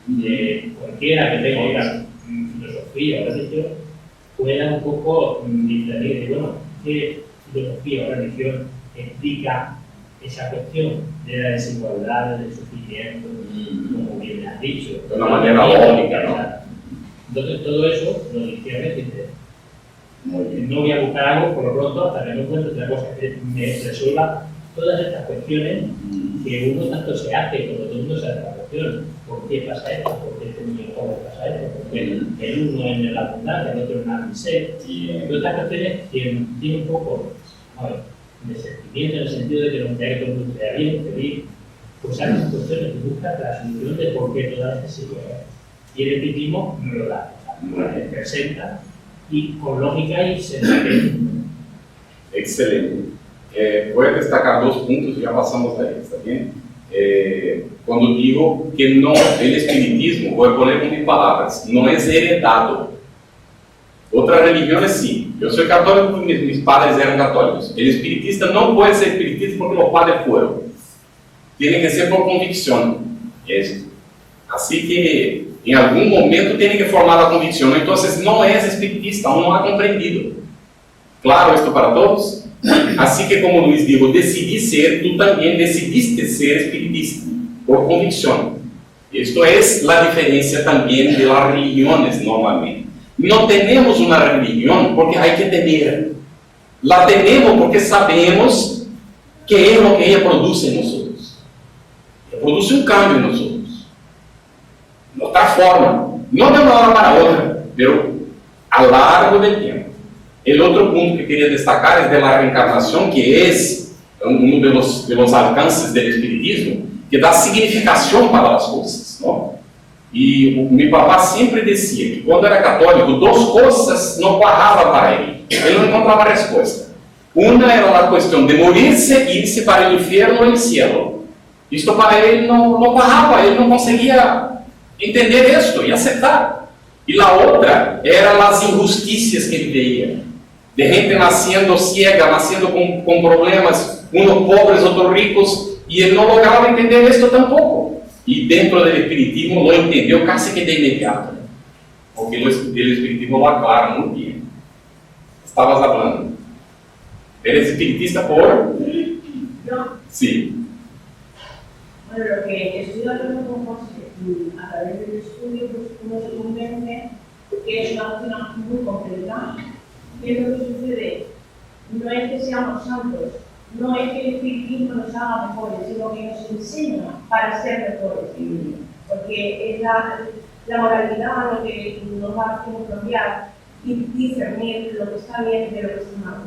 de cualquiera que tenga una filosofía o religión pueda un poco discernir, bueno, qué filosofía o religión explica esa cuestión de la desigualdad, del sufrimiento, como bien has dicho. De una manera lógica, ¿no? Entonces todo eso lo discierne y dice, no voy a buscar algo por lo pronto hasta que no encuentre otra cosa que me resuelva todas estas cuestiones que uno tanto se hace, cuando todo el mundo se hace la cuestión. ¿Por qué pasa esto? ¿Por qué este niño joven pasa esto? ¿Por qué el uno en la abundancia, el otro en la miseria? Todas estas cuestiones tienen un poco de sentimiento en el sentido de que lo que hay que todo el mundo sea bien, feliz. Pues hay esas cuestiones que buscan la solución de por qué todas estas situaciones. Y el espiritismo no lo da, presenta y con lógica y sencillez. Excelente. Voy a destacar 2 puntos y ya pasamos a ellos, ¿está bien? Cuando digo que no, el espiritismo, voy a poner con mis palabras, no es heredado. Otras religiones sí. Yo soy católico porque mis padres eran católicos. El espiritista no puede ser espiritista porque los padres fueron. Tiene que ser por convicción. Así que en algún momento tiene que formar la convicción. Entonces no es espiritista, aún no ha comprendido. Claro, esto para todos. Así que como Luis dijo, decidí ser, tú también decidiste ser espiritista, por convicción. Esto es la diferencia también de las religiones normalmente. No tenemos una religión porque hay que tener. La tenemos porque sabemos qué es lo que ella produce en nosotros. Ella produce un cambio en nosotros. Nos transforma, no de una hora para otra, pero a lo largo del tiempo. El otro punto que quería destacar es de la reencarnación, que es uno de los alcances del espiritismo, que da significación para las cosas, ¿no? Y mi papá siempre decía que cuando era católico, 2 cosas no cuajaban para él. Él no encontraba respuesta. Una era la cuestión de morirse e irse para el infierno o el cielo. Esto para él no cuajaba, él no conseguía entender esto y aceptar. Y la otra era las injusticias que él veía. De gente naciendo ciega, naciendo con problemas, unos pobres, otros ricos, y él no lograba entender esto tampoco. Y dentro del espiritismo lo entendió casi que de inmediato, porque el espiritismo lo aclara muy bien. Estabas hablando. ¿Eres espiritista por? No. Sí. Bueno, lo que estoy hablando con José, a través del estudio, pues uno se convence que es una persona muy completa. ¿Qué es lo que sucede? No es que seamos santos, no es que el espiritismo nos haga mejores, sino que nos enseña para ser mejores, porque es la moralidad lo que nos va a cambiar y discernir lo que está bien de lo que está mal.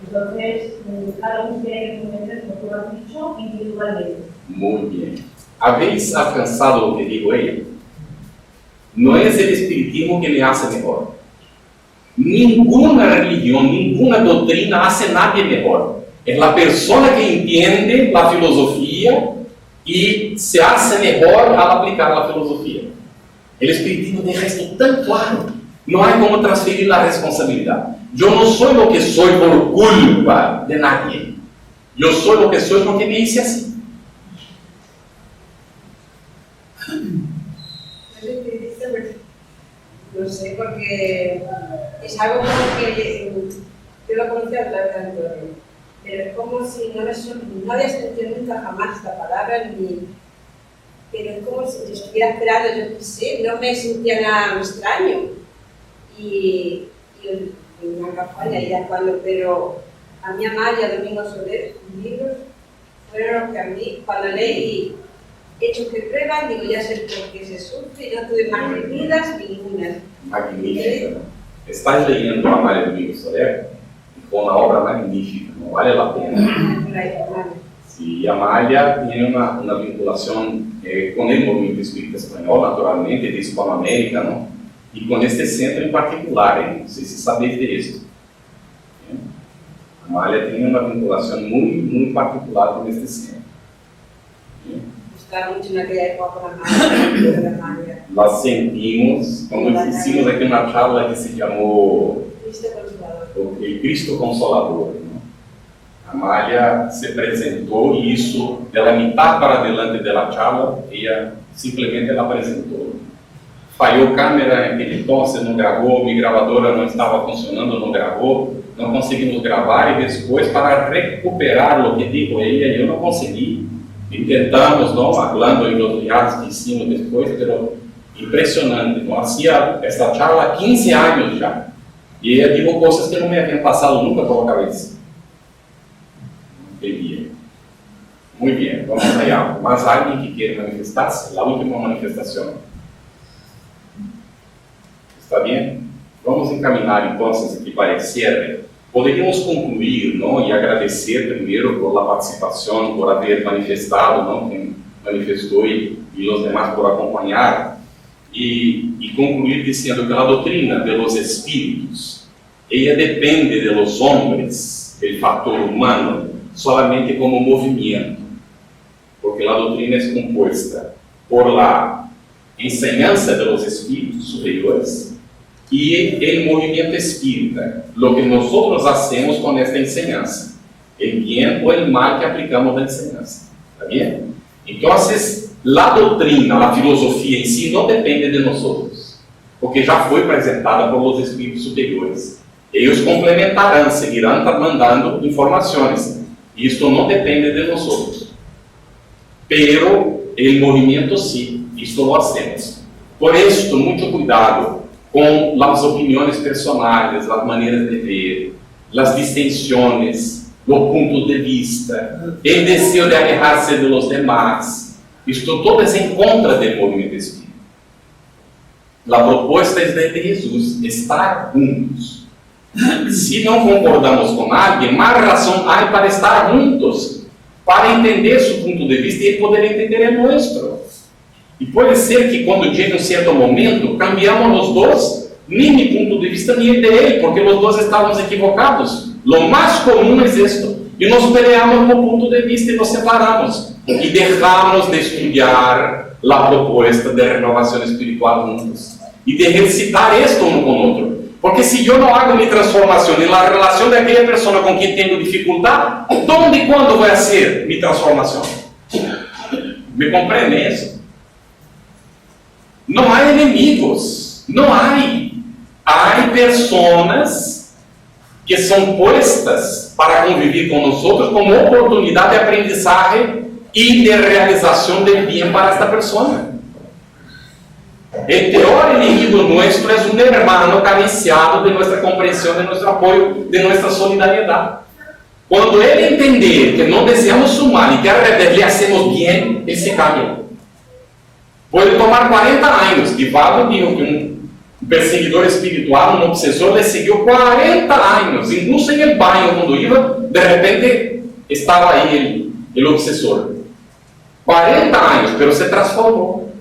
Entonces, cada uno tiene que comprender, como tú lo has dicho, individualmente. Muy bien. ¿Habéis alcanzado lo que dijo ella? No es el espiritismo que me hace mejor. Ninguna religión, ninguna doctrina hace a nadie mejor. Es la persona que entiende la filosofía y se hace mejor al aplicar la filosofía. El espiritismo deja esto tan claro. No hay como transferir la responsabilidad. Yo no soy lo que soy por culpa de nadie. Yo soy lo que soy porque me hice así. No sé, porque es algo como que yo lo conocí a través de Antonio, pero es como si no había sentido nunca jamás esta palabra, pero es como si yo estuviera esperando, yo qué sé, no me sentía nada extraño. Y una campaña, ya cuando, pero a mí Amalia, Domingo Soler, sus libros fueron los que a mí, cuando leí Hechos que prueban, digo, ya sé por qué se sufre, no tuve más heridas, ninguna. Magnífica. Estás leyendo a Amalia Domingo Soler, fue una obra magnífica, no vale la pena. Sí, Amalia tiene una vinculación con el movimiento espírita español, naturalmente, de Hispanoamérica, ¿no? Y con este centro en particular, no sé si sabéis de esto. Amalia tiene una vinculación muy particular con este centro. Estaba mucho en aquella época con Amalia. La sentimos cuando hicimos aquí una charla que se llamó Cristo Consolador. El Cristo Consolador, ¿no? Amalia se presentó y hizo de la mitad para adelante de la charla, ella simplemente la presentó. Falló cámara en aquel entonces, no grabó, mi grabadora no estaba funcionando, no grabó, no conseguimos grabar y después para recuperar lo que dijo ella, yo no conseguí. Intentamos, ¿no? Hablando en los viajes que hicimos después, pero impresionante, ¿no? Hacía esta charla 15 años ya. Y ella dijo cosas que no me habían pasado nunca por la cabeza. Qué bien. Muy bien, vamos allá. ¿Más alguien que quiere manifestarse? La última manifestación. ¿Está bien? Vamos a encaminar entonces aquí para el cierre. Poderíamos concluir, ¿no? Y agradecer primero por la participación, por haber manifestado, ¿no? Quien manifestó y los demás por acompañar. Y concluir diciendo que la doctrina de los espíritus, ella depende de los hombres, del factor humano, solamente como movimiento. Porque la doctrina es compuesta por la enseñanza de los espíritus superiores y el movimiento espírita, lo que nosotros hacemos con esta enseñanza, el bien o el mal que aplicamos a la enseñanza. ¿Está bien? Entonces, la doctrina, la filosofía en sí no depende de nosotros, porque ya fue presentada por los espíritus superiores. Ellos complementarán, seguirán mandando informaciones, y esto no depende de nosotros. Pero el movimiento sí, esto lo hacemos. Por esto, mucho cuidado con las opiniones personales, las maneras de ver, las distinciones, los puntos de vista, el deseo de alejarse de los demás. Esto todo es en contra del movimiento espírita. La propuesta es de Jesús, estar juntos. Si no concordamos con alguien, más razón hay para estar juntos, para entender su punto de vista y poder entender el nuestro. Y puede ser que cuando llegue un cierto momento, cambiamos los dos, ni mi punto de vista ni el de él, porque los dos estábamos equivocados. Lo más común es esto. Y nos peleamos por punto de vista y nos separamos. Y dejamos de estudiar la propuesta de renovación espiritual juntos. Y de ejercitar esto uno con otro. Porque si yo no hago mi transformación en la relación de aquella persona con quien tengo dificultad, ¿dónde y cuándo voy a hacer mi transformación? ¿Me comprende eso? No hay enemigos, no hay. Hay personas que son puestas para convivir con nosotros como oportunidad de aprendizaje y de realización del bien para esta persona. El peor enemigo nuestro es un hermano carenciado de nuestra comprensión, de nuestro apoyo, de nuestra solidaridad. Cuando él entender que no deseamos su mal y que al revés le hacemos bien, él se cambia. Puede tomar 40 años, Divaldo dijo que Un perseguidor espiritual, un obsesor, le siguió 40 años, incluso en el baño cuando iba, de repente estaba ahí el obsesor. 40 años, pero se transformó.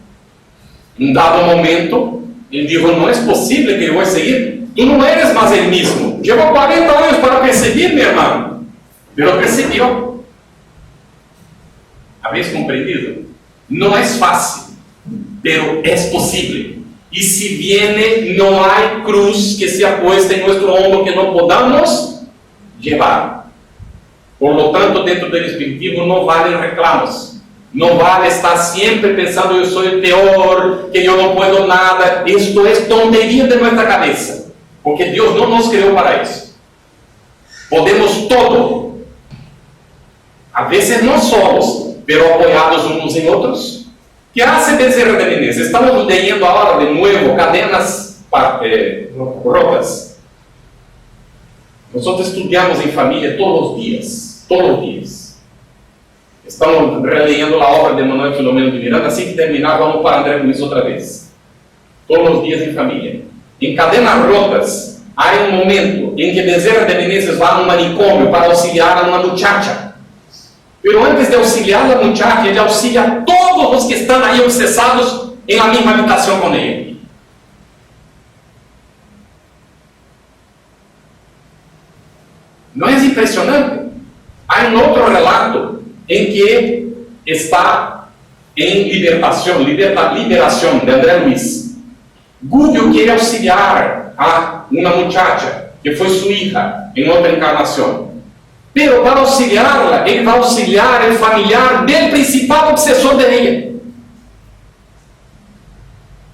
En un dado momento, él dijo, no es posible que yo voy a seguir. Tú no eres más el mismo. Llevo 40 años para perseguirme, hermano. Pero persiguió. ¿Habéis comprendido? No es fácil, pero es posible. Y si viene, no hay cruz que sea puesta en nuestro hombro que no podamos llevar. Por lo tanto, dentro del espiritismo no valen reclamos. No vale estar siempre pensando yo soy el peor, que yo no puedo nada. Esto es tontería de nuestra cabeza, porque Dios no nos creó para eso. Podemos todo. A veces no solos, pero apoyados unos en otros. ¿Qué hace Bezerra de Menezes? Estamos leyendo ahora de nuevo Cadenas Rotas. Nosotros estudiamos en familia todos los días. Estamos releyendo la obra de Manuel Filomeno de Miranda, así que terminar vamos para André Luiz otra vez. Todos los días en familia. En Cadenas Rotas hay un momento en que Bezerra de Menezes va a un manicomio para auxiliar a una muchacha. Pero antes de auxiliar a la muchacha, ele auxilia a todos los que están ahí obsesados en la misma habitación con él. ¿No es impresionante? Hay un otro relato en que está en liberación de André Luiz. Gubbio quiere auxiliar a una muchacha que fue su hija en otra encarnación. Pero para auxiliarla, ele vai auxiliar el familiar del principal obsesor de ella.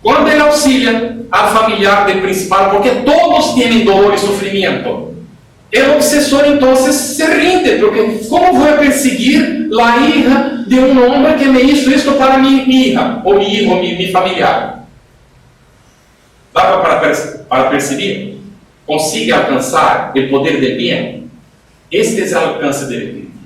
Cuando ele auxilia al familiar del principal, porque todos tienen dolor y sufrimiento, el obsesor entonces se rinde, porque ¿cómo voy a perseguir la hija de un hombre que me hizo esto para mi hija, o mi hijo, mi familiar? ¿Da para percibir? ¿Consigue alcanzar el poder del bien? Este es el alcance del espiritismo.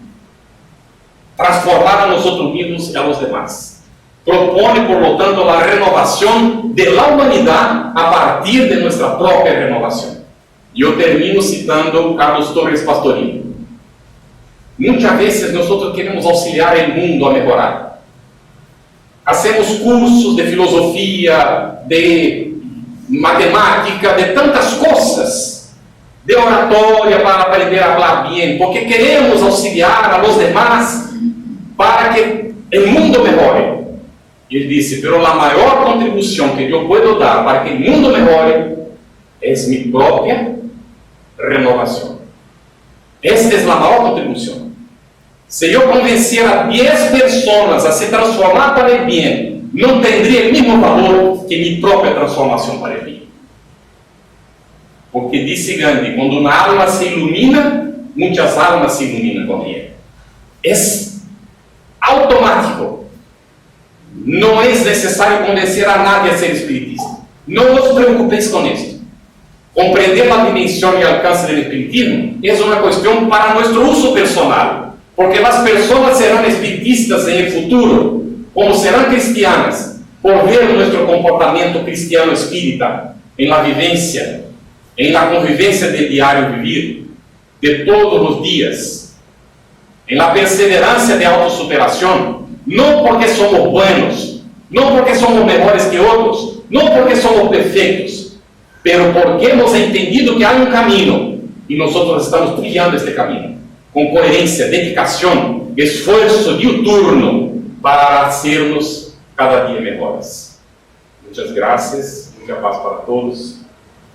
Transformar a nosotros mismos y a los demás. Propone, por lo tanto, la renovación de la humanidad a partir de nuestra propia renovación. Yo termino citando Carlos Torres Pastorino. Muchas veces nosotros queremos auxiliar el mundo a mejorar. Hacemos cursos de filosofía, de matemática, de tantas cosas, de oratoria para aprender a hablar bien, porque queremos auxiliar a los demás para que el mundo mejore. Y él dice, pero la mayor contribución que yo puedo dar para que el mundo mejore es mi propia renovación. Esta es la mayor contribución. Si yo convenciera a 10 personas a se transformar para el bien, no tendría el mismo valor que mi propia transformación para el bien. Porque dice Gandhi, cuando una alma se ilumina, muchas almas se iluminan con ella. Es automático. No es necesario convencer a nadie a ser espiritista. No os preocupéis con esto. Comprender la dimensión y alcance del espiritismo es una cuestión para nuestro uso personal. Porque las personas serán espiritistas en el futuro, como serán cristianas, por ver nuestro comportamiento cristiano espírita en la vivencia, en la convivencia del diario vivir, de todos los días, en la perseverancia de autosuperación, no porque somos buenos, no porque somos mejores que otros, no porque somos perfectos, pero porque hemos entendido que hay un camino y nosotros estamos brillando este camino, con coherencia, dedicación, esfuerzo diuturno para hacernos cada día mejores. Muchas gracias, mucha paz para todos.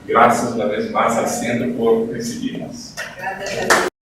Gracias una vez más al centro por recibirnos. Gracias a ti.